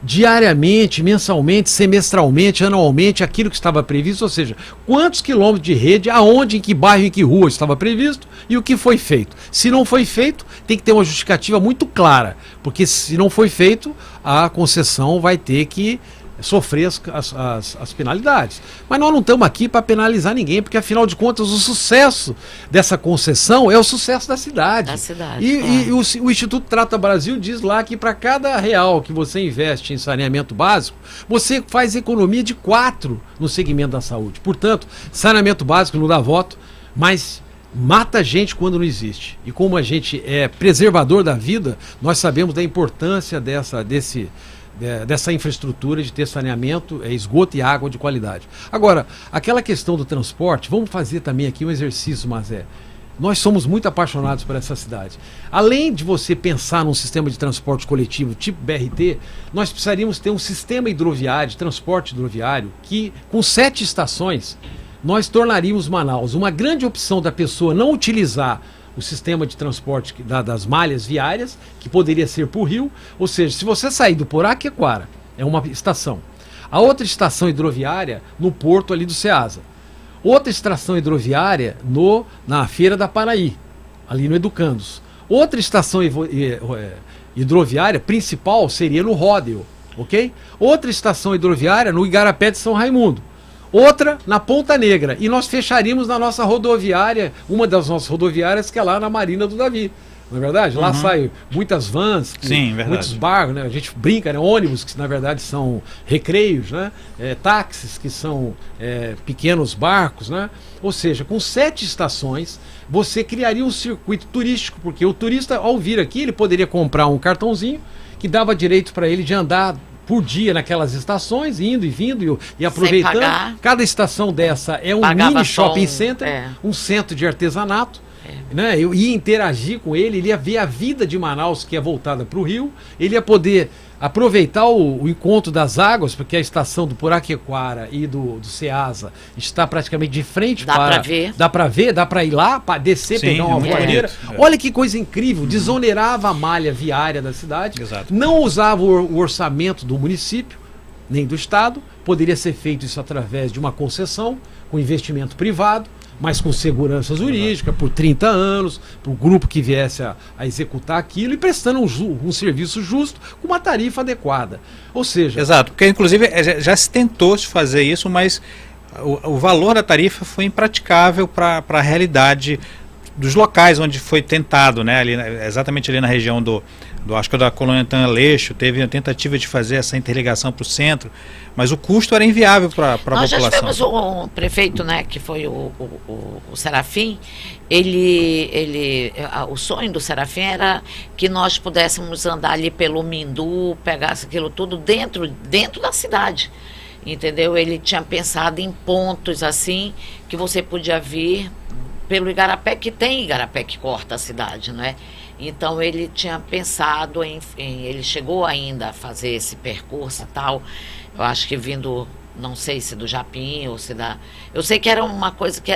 diariamente, mensalmente, semestralmente, anualmente aquilo que estava previsto, ou seja, quantos quilômetros de rede, aonde, em que bairro, em que rua estava previsto e o que foi feito. Se não foi feito, tem que ter uma justificativa muito clara, porque se não foi feito, a concessão vai ter que sofrer as penalidades. Mas nós não estamos aqui para penalizar ninguém, porque afinal de contas o sucesso dessa concessão é o sucesso da cidade. E o Instituto Trata Brasil diz lá que para cada real que você investe em saneamento básico, você faz economia de 4 no segmento da saúde. Portanto, saneamento básico não dá voto, mas mata a gente quando não existe. E como a gente é preservador da vida, nós sabemos da importância dessa infraestrutura de ter saneamento, esgoto e água de qualidade. Agora, aquela questão do transporte, vamos fazer também aqui um exercício, Mazé. Nós somos muito apaixonados por essa cidade. Além de você pensar num sistema de transporte coletivo tipo BRT, nós precisaríamos ter um sistema hidroviário, de transporte hidroviário, que com 7 estações, nós tornaríamos Manaus uma grande opção da pessoa não utilizar o sistema de transporte das malhas viárias, que poderia ser por rio, ou seja, se você sair do Poraquequara, é uma estação. A outra estação hidroviária no porto ali do Ceasa. Outra estação hidroviária na Feira da Paraí, ali no Educandos. Outra estação hidroviária principal seria no Ródeo, ok? Outra estação hidroviária no Igarapé de São Raimundo. Outra na Ponta Negra. E nós fecharíamos na nossa rodoviária, uma das nossas rodoviárias, que é lá na Marina do Davi. Não é verdade? Lá saem muitas vans, muitos barcos, né? A gente brinca, né? Ônibus, que na verdade são recreios, né? Táxis, que são pequenos barcos, né? Ou seja, com 7 estações, você criaria um circuito turístico, porque o turista, ao vir aqui, ele poderia comprar um cartãozinho que dava direito para ele de andar por dia naquelas estações, indo e vindo e aproveitando. Cada estação dessa é um mini shopping center, um centro de artesanato. Né? Eu ia interagir com ele ia ver a vida de Manaus, que é voltada para o rio, ele ia poder aproveitar o encontro das águas, porque a estação do Poraquequara e do Ceasa está praticamente de frente. Dá para ver, dá para ir lá, descer, pegar uma voadeira. Olha que coisa incrível, desonerava a malha viária da cidade, não usava o orçamento do município, nem do estado, poderia ser feito isso através de uma concessão, com investimento privado, mas com segurança jurídica, por 30 anos, para o grupo que viesse a executar aquilo e prestando um serviço justo com uma tarifa adequada. Ou seja... Exato, porque inclusive já se tentou fazer isso, mas o valor da tarifa foi impraticável para a realidade dos locais onde foi tentado, né? Exatamente ali na região acho que da Colônia Tanleixo, teve a tentativa de fazer essa interligação para o centro, mas o custo era inviável para a população. Nós já tivemos um prefeito, né, que foi o Serafim, o sonho do Serafim era que nós pudéssemos andar ali pelo Mindu, pegasse aquilo tudo dentro da cidade, entendeu? Ele tinha pensado em pontos assim, que você podia vir pelo Igarapé, que tem Igarapé que corta a cidade, não é? Então ele tinha pensado ele chegou ainda a fazer esse percurso e tal, eu acho que vindo, não sei se do Japim ou se eu sei que era uma coisa que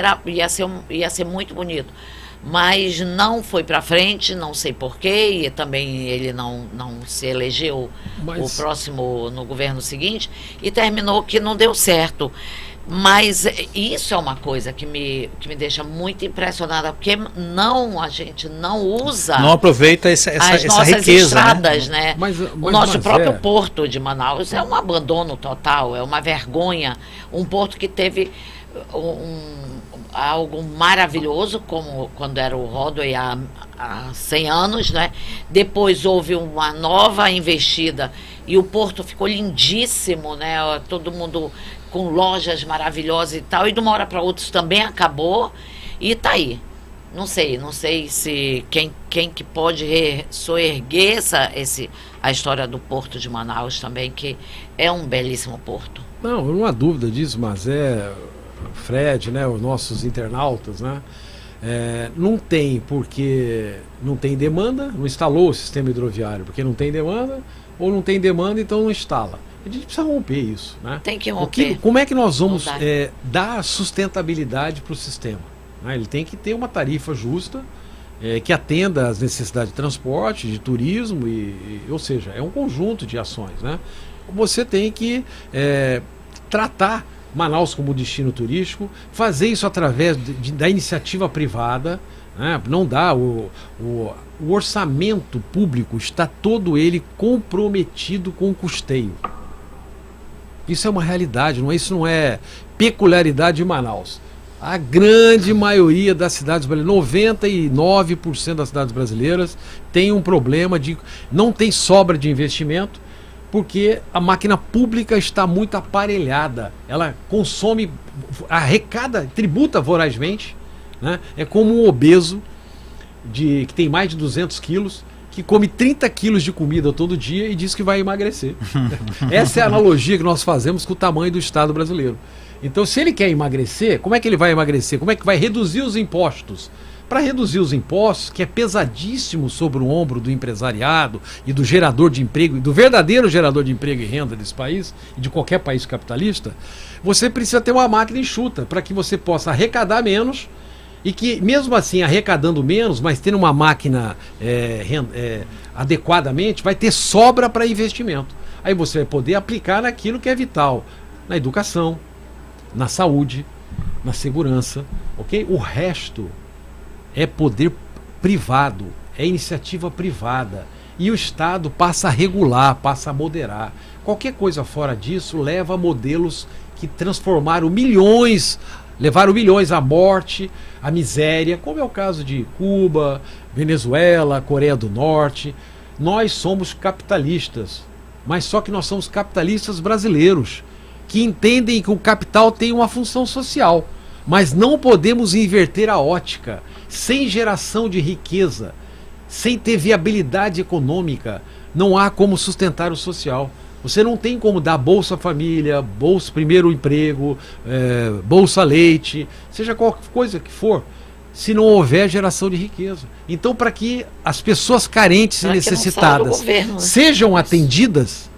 ia ser muito bonito, mas não foi para frente, não sei porquê, e também ele não se elegeu o próximo no governo seguinte, e terminou que não deu certo. Mas isso é uma coisa que me deixa muito impressionada, porque a gente não usa, não aproveita essa nossas riqueza, estradas, né? O nosso próprio porto de Manaus é um abandono total, é uma vergonha. Um porto que teve algo maravilhoso, como quando era o Rodway há 100 anos, né? Depois houve uma nova investida e o porto ficou lindíssimo, né? Todo mundo com lojas maravilhosas e tal, e de uma hora para outra também acabou, e tá aí. Não sei se quem que pode soerguer a história do Porto de Manaus também, que é um belíssimo porto. Não há dúvida disso, mas Fred, né, os nossos internautas, né, não tem, porque não tem demanda, não instalou o sistema hidroviário, porque não tem demanda, ou não tem demanda, então não instala. A gente precisa romper isso, né? Tem que romper. Como é que nós vamos dar sustentabilidade para o sistema? Né? Ele tem que ter uma tarifa justa, que atenda às necessidades de transporte, de turismo, ou seja, é um conjunto de ações, né? Você tem que tratar Manaus como destino turístico, fazer isso através da iniciativa privada, né? Não dá, o orçamento público está todo ele comprometido com o custeio. Isso é uma realidade, isso não é peculiaridade de Manaus. A grande maioria das cidades brasileiras, 99% das cidades brasileiras, tem um problema de... não tem sobra de investimento, porque a máquina pública está muito aparelhada. Ela consome, arrecada, tributa vorazmente, né? É como um obeso que tem mais de 200 quilos, que come 30 quilos de comida todo dia e diz que vai emagrecer. Essa é a analogia que nós fazemos com o tamanho do Estado brasileiro. Então, se ele quer emagrecer, como é que ele vai emagrecer? Como é que vai reduzir os impostos? Para reduzir os impostos, que é pesadíssimo sobre o ombro do empresariado e do gerador de emprego, do verdadeiro gerador de emprego e renda desse país, e de qualquer país capitalista, você precisa ter uma máquina enxuta para que você possa arrecadar menos e que, mesmo assim, arrecadando menos, mas tendo uma máquina adequadamente, vai ter sobra para investimento. Aí você vai poder aplicar naquilo que é vital, na educação, na saúde, na segurança, ok? O resto é poder privado, é iniciativa privada. E o Estado passa a regular, passa a moderar. Qualquer coisa fora disso leva a modelos que levaram milhões à morte, à miséria, como é o caso de Cuba, Venezuela, Coreia do Norte. Nós somos capitalistas, mas só que nós somos capitalistas brasileiros, que entendem que o capital tem uma função social, mas não podemos inverter a ótica. Sem geração de riqueza, sem ter viabilidade econômica, não há como sustentar o social. Você não tem como dar Bolsa Família, Bolsa Primeiro Emprego, Bolsa Leite, seja qualquer coisa que for, se não houver geração de riqueza. Então, para que as pessoas carentes e necessitadas sejam atendidas,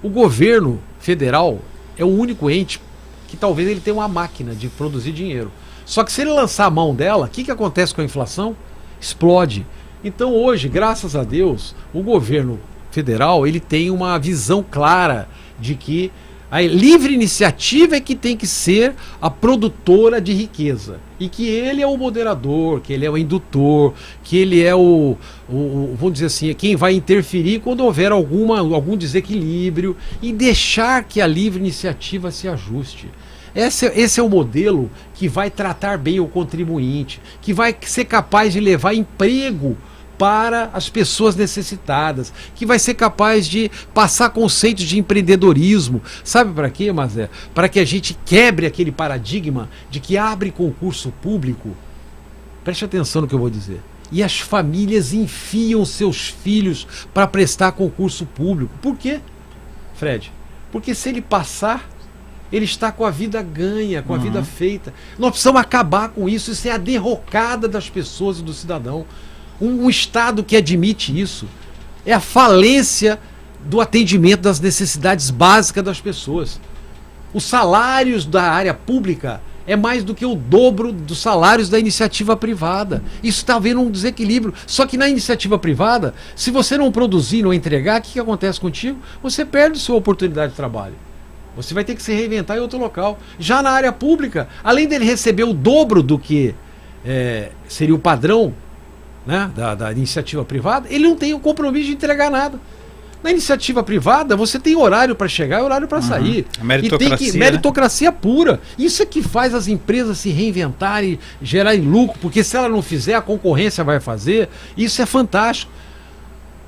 o governo federal é o único ente que talvez ele tenha uma máquina de produzir dinheiro. Só que se ele lançar a mão dela, o que acontece com a inflação? Explode. Então hoje, graças a Deus, o governo federal ele tem uma visão clara de que a livre iniciativa é que tem que ser a produtora de riqueza. E que ele é o moderador, que ele é o indutor, que ele é vamos dizer assim, quem vai interferir quando houver algum desequilíbrio e deixar que a livre iniciativa se ajuste. Esse é o modelo que vai tratar bem o contribuinte, que vai ser capaz de levar emprego para as pessoas necessitadas, que vai ser capaz de passar conceitos de empreendedorismo. Sabe para quê, Mazé? Para que a gente quebre aquele paradigma de que abre concurso público. Preste atenção no que eu vou dizer. E as famílias enfiam seus filhos para prestar concurso público. Por quê, Fred? Porque se ele passar, ele está com a vida ganha, com a vida feita. Nós precisamos acabar com isso. Isso é a derrocada das pessoas e do cidadão. Um Estado que admite isso é a falência do atendimento das necessidades básicas das pessoas. Os salários da área pública é mais do que o dobro dos salários da iniciativa privada. Isso está havendo um desequilíbrio. Só que na iniciativa privada, se você não produzir, não entregar, o que acontece contigo? Você perde sua oportunidade de trabalho. Você vai ter que se reinventar em outro local. Já na área pública, além dele receber o dobro do que seria o padrão, né, da iniciativa privada, ele não tem o compromisso de entregar nada. Na iniciativa privada, você tem horário para chegar e horário para sair. Meritocracia, meritocracia pura. Isso é que faz as empresas se reinventarem, gerarem lucro, porque se ela não fizer, a concorrência vai fazer. Isso é fantástico.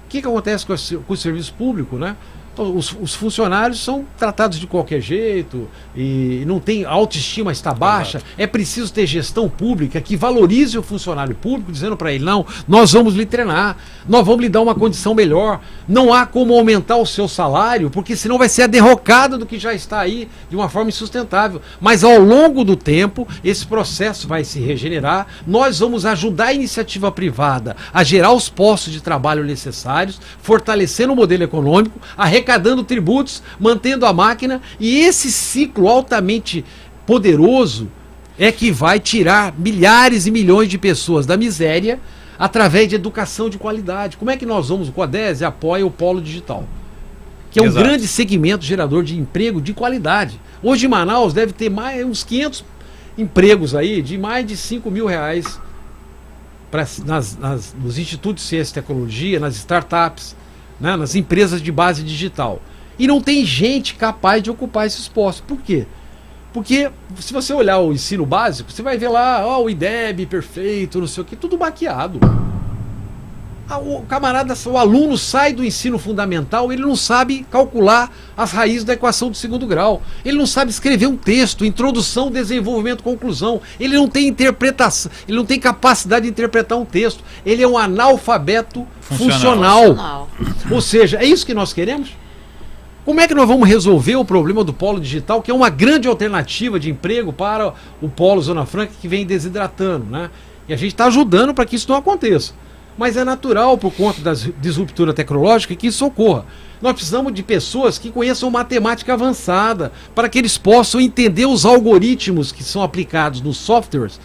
O que acontece com o serviço público, né? Os funcionários são tratados de qualquer jeito e não tem, a autoestima está baixa. É preciso ter gestão pública que valorize o funcionário público, dizendo para ele: não, nós vamos lhe treinar, nós vamos lhe dar uma condição melhor. Não há como aumentar o seu salário, porque senão vai ser a derrocada do que já está aí de uma forma insustentável. Mas ao longo do tempo, esse processo vai se regenerar. Nós vamos ajudar a iniciativa privada a gerar os postos de trabalho necessários, fortalecendo o modelo econômico, arrecadando tributos, mantendo a máquina, e esse ciclo altamente poderoso é que vai tirar milhares e milhões de pessoas da miséria através de educação de qualidade. Como é que nós vamos? O CODESE apoia o Polo Digital, que é um grande segmento gerador de emprego de qualidade. Hoje em Manaus deve ter mais uns 500 empregos aí de mais de R$5 mil nos institutos de ciência e tecnologia, nas startups, né, nas empresas de base digital. E não tem gente capaz de ocupar esses postos. Por quê? Porque se você olhar o ensino básico, você vai ver lá, ó, o IDEB perfeito, não sei o que, tudo maquiado. O camarada, o aluno sai do ensino fundamental, ele não sabe calcular as raízes da equação do segundo grau. Ele não sabe escrever um texto, introdução, desenvolvimento, conclusão. Ele não tem interpretação, ele não tem capacidade de interpretar um texto. Ele é um analfabeto funcional. Ou seja, é isso que nós queremos? Como é que nós vamos resolver o problema do polo digital, que é uma grande alternativa de emprego para o polo Zona Franca que vem desidratando, né? E a gente está ajudando para que isso não aconteça. Mas é natural, por conta da disruptura tecnológica, que isso ocorra. Nós precisamos de pessoas que conheçam matemática avançada, para que eles possam entender os algoritmos que são aplicados nos softwares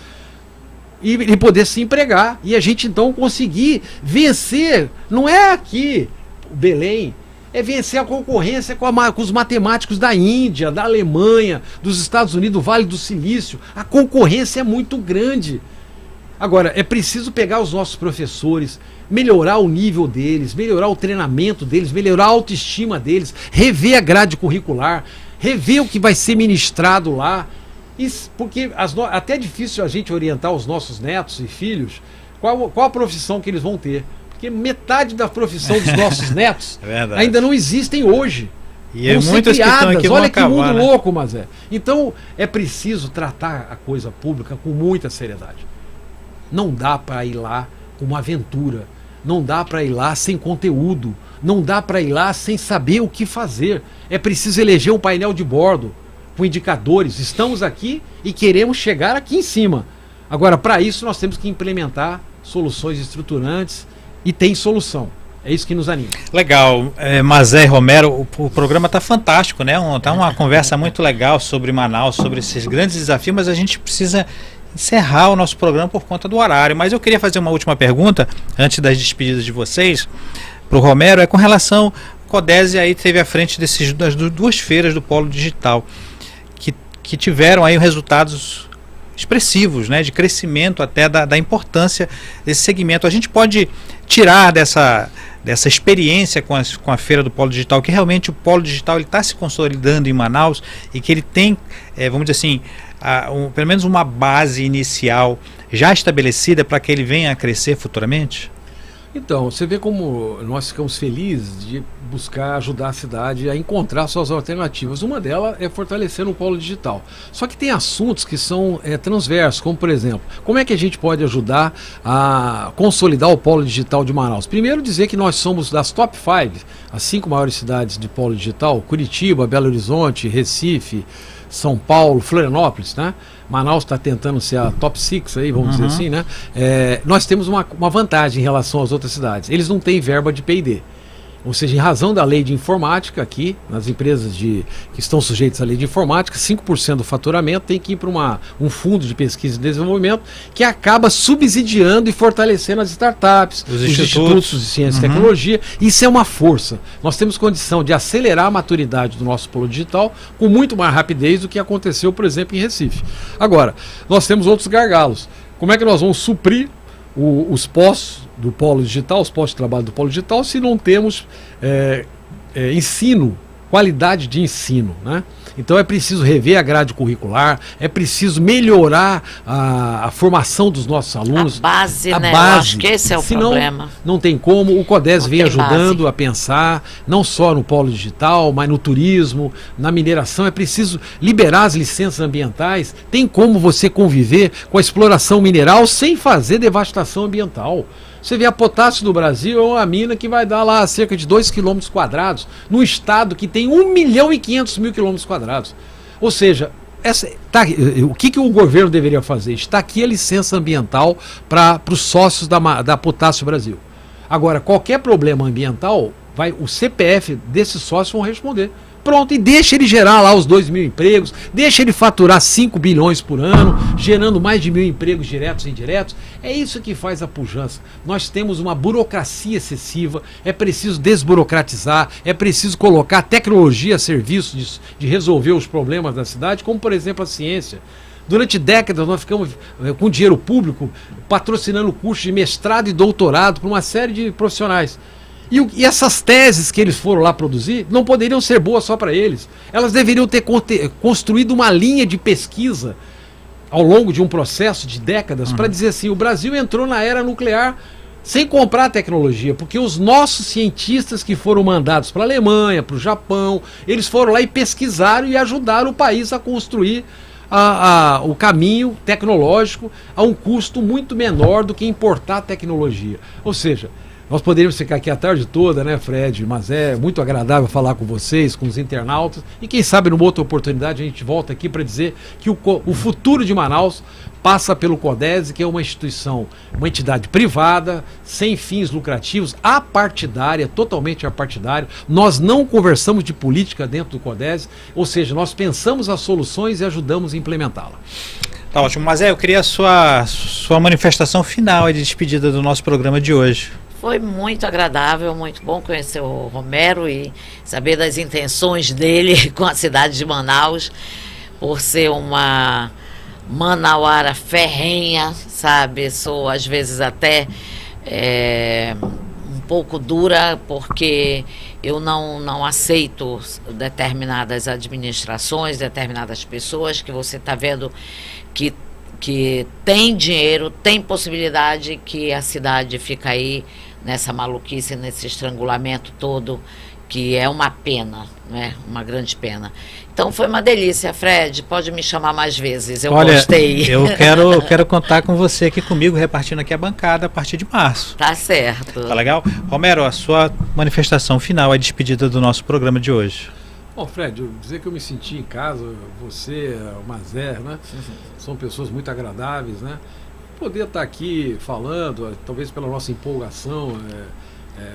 e poder se empregar. E a gente então conseguir vencer, não é aqui o Belém, é vencer a concorrência com os matemáticos da Índia, da Alemanha, dos Estados Unidos, do Vale do Silício. A concorrência é muito grande. Agora, é preciso pegar os nossos professores, melhorar o nível deles, melhorar o treinamento deles, melhorar a autoestima deles, rever a grade curricular, rever o que vai ser ministrado lá. Porque até é difícil a gente orientar os nossos netos e filhos qual a profissão que eles vão ter. Porque metade da profissão dos nossos netos ainda não existem hoje. E é muitas que estão aqui. Olha que mundo louco, mas é. Então, é preciso tratar a coisa pública com muita seriedade. Não dá para ir lá com uma aventura, não dá para ir lá sem conteúdo, não dá para ir lá sem saber o que fazer. É preciso eleger um painel de bordo com indicadores. Estamos aqui e queremos chegar aqui em cima. Agora, para isso, nós temos que implementar soluções estruturantes e tem solução. É isso que nos anima. Legal. Mazé e Romero, o programa está fantástico, né? Tá uma conversa muito legal sobre Manaus, sobre esses grandes desafios, mas a gente precisa encerrar o nosso programa por conta do horário. Mas eu queria fazer uma última pergunta antes das despedidas de vocês para o Romero, com relação ao CODESE aí teve à frente das duas feiras do Polo Digital que tiveram aí resultados expressivos, né, de crescimento até da importância desse segmento. A gente pode tirar dessa experiência com a feira do Polo Digital que realmente o Polo Digital está se consolidando em Manaus e que ele tem, vamos dizer assim, pelo menos uma base inicial já estabelecida para que ele venha a crescer futuramente? Então, você vê como nós ficamos felizes de buscar ajudar a cidade a encontrar suas alternativas. Uma delas é fortalecer o polo digital. Só que tem assuntos que são transversos, como por exemplo, como é que a gente pode ajudar a consolidar o polo digital de Manaus? Primeiro dizer que nós somos das top 5, as 5 maiores cidades de polo digital: Curitiba, Belo Horizonte, Recife, São Paulo, Florianópolis, né? Manaus está tentando ser a top 6 aí, vamos dizer assim, né? Nós temos uma vantagem em relação às outras cidades. Eles não têm verba de P&D. Ou seja, em razão da lei de informática aqui, nas empresas que estão sujeitas à lei de informática, 5% do faturamento tem que ir para um fundo de pesquisa e desenvolvimento que acaba subsidiando e fortalecendo as startups, os institutos de ciência e tecnologia. Isso é uma força. Nós temos condição de acelerar a maturidade do nosso polo digital com muito mais rapidez do que aconteceu, por exemplo, em Recife. Agora, nós temos outros gargalos. Como é que nós vamos suprir os postos do polo digital, os postos de trabalho do polo digital, se não temos ensino, qualidade de ensino, né? Então é preciso rever a grade curricular, é preciso melhorar a formação dos nossos alunos. A base, né? Eu acho que esse é o problema. Não tem como. O CODESE vem ajudando a pensar, não só no polo digital, mas no turismo, na mineração. É preciso liberar as licenças ambientais. Tem como você conviver com a exploração mineral sem fazer devastação ambiental. Você vê a Potássio do Brasil, é uma mina que vai dar lá cerca de 2 km quadrados, num estado que tem 1.500.000 km². Ou seja, o que o governo deveria fazer? Está aqui a licença ambiental para os sócios da Potássio Brasil. Agora, qualquer problema ambiental, o CPF desses sócios vão responder. Pronto, e deixa ele gerar lá os 2.000 empregos, deixa ele faturar 5 bilhões por ano, gerando mais de 1.000 empregos diretos e indiretos. É isso que faz a pujança. Nós temos uma burocracia excessiva, é preciso desburocratizar, é preciso colocar tecnologia a serviço de resolver os problemas da cidade, como por exemplo a ciência. Durante décadas nós ficamos com dinheiro público patrocinando cursos de mestrado e doutorado para uma série de profissionais. E essas teses que eles foram lá produzir não poderiam ser boas só para eles. Elas deveriam ter construído uma linha de pesquisa ao longo de um processo de décadas para dizer assim, o Brasil entrou na era nuclear sem comprar tecnologia, porque os nossos cientistas que foram mandados para a Alemanha, para o Japão, eles foram lá e pesquisaram e ajudaram o país a construir o caminho tecnológico a um custo muito menor do que importar tecnologia. Ou seja, nós poderíamos ficar aqui a tarde toda, né, Fred? Mas é muito agradável falar com vocês, com os internautas. E quem sabe numa outra oportunidade a gente volta aqui para dizer que o futuro de Manaus passa pelo CODESE, que é uma instituição, uma entidade privada, sem fins lucrativos, apartidária, totalmente apartidária. Nós não conversamos de política dentro do CODESE, ou seja, nós pensamos as soluções e ajudamos a implementá-la. Tá ótimo. Mas eu queria a sua manifestação final de despedida do nosso programa de hoje. Foi muito agradável, muito bom conhecer o Romero e saber das intenções dele com a cidade de Manaus, por ser uma manauara ferrenha, sabe? Sou às vezes até um pouco dura, porque eu não aceito determinadas administrações, determinadas pessoas que você está vendo que tem dinheiro, tem possibilidade, que a cidade fica aí nessa maluquice, nesse estrangulamento todo, que é uma pena, né? Uma grande pena. Então foi uma delícia, Fred, pode me chamar mais vezes, eu gostei. Eu quero contar com você aqui comigo, repartindo aqui a bancada a partir de março. Tá certo. Tá legal? Romero, a sua manifestação final, a despedida do nosso programa de hoje. Bom, Fred, dizer que eu me senti em casa, você, o Mazer, né? São pessoas muito agradáveis, né? Poder estar aqui falando, talvez pela nossa empolgação,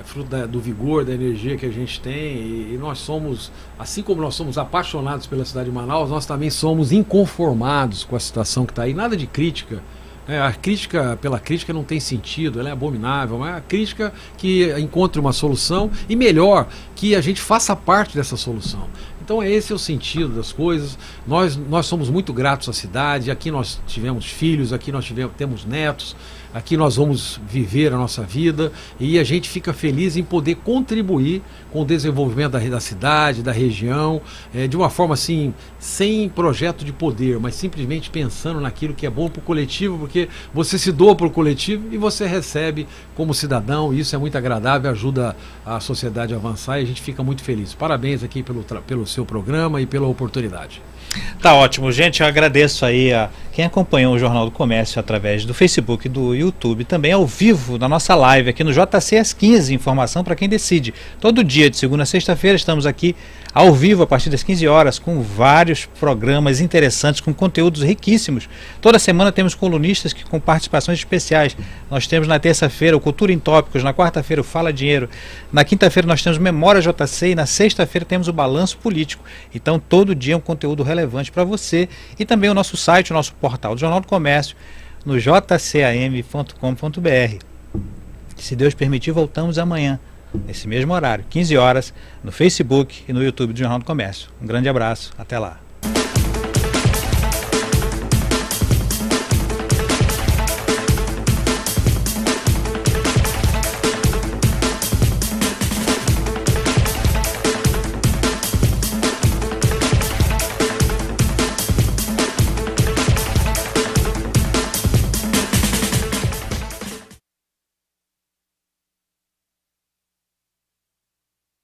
fruto do vigor, da energia que a gente tem, e nós somos, assim como nós somos apaixonados pela cidade de Manaus, nós também somos inconformados com a situação que está aí, nada de crítica. A crítica pela crítica não tem sentido, ela é abominável, mas a crítica que encontre uma solução e melhor, que a gente faça parte dessa solução. Então esse é o sentido das coisas. Nós somos muito gratos à cidade, aqui nós tivemos filhos, aqui nós temos netos, aqui nós vamos viver a nossa vida e a gente fica feliz em poder contribuir com o desenvolvimento da cidade, da região, de uma forma assim, sem projeto de poder, mas simplesmente pensando naquilo que é bom para o coletivo, porque você se doa para o coletivo e você recebe como cidadão, e isso é muito agradável, ajuda a sociedade a avançar e a gente fica muito feliz. Parabéns aqui pelo seu programa e pela oportunidade. Tá ótimo, gente, eu agradeço aí a quem acompanhou o Jornal do Comércio através do Facebook e do YouTube, também ao vivo na nossa live aqui no JC às 15, informação para quem decide. Todo dia, de segunda a sexta-feira, estamos aqui ao vivo a partir das 15 horas com vários programas interessantes, com conteúdos riquíssimos. Toda semana temos colunistas com participações especiais. Nós temos na terça-feira o Cultura em Tópicos, na quarta-feira o Fala Dinheiro, na quinta-feira nós temos Memória JC e na sexta-feira temos o Balanço Político. Então todo dia é um conteúdo relevante para você, e também o nosso site, o nosso portal do Jornal do Comércio, no jcam.com.br. Se Deus permitir, voltamos amanhã, nesse mesmo horário, 15 horas, no Facebook e no YouTube do Jornal do Comércio. Um grande abraço, até lá.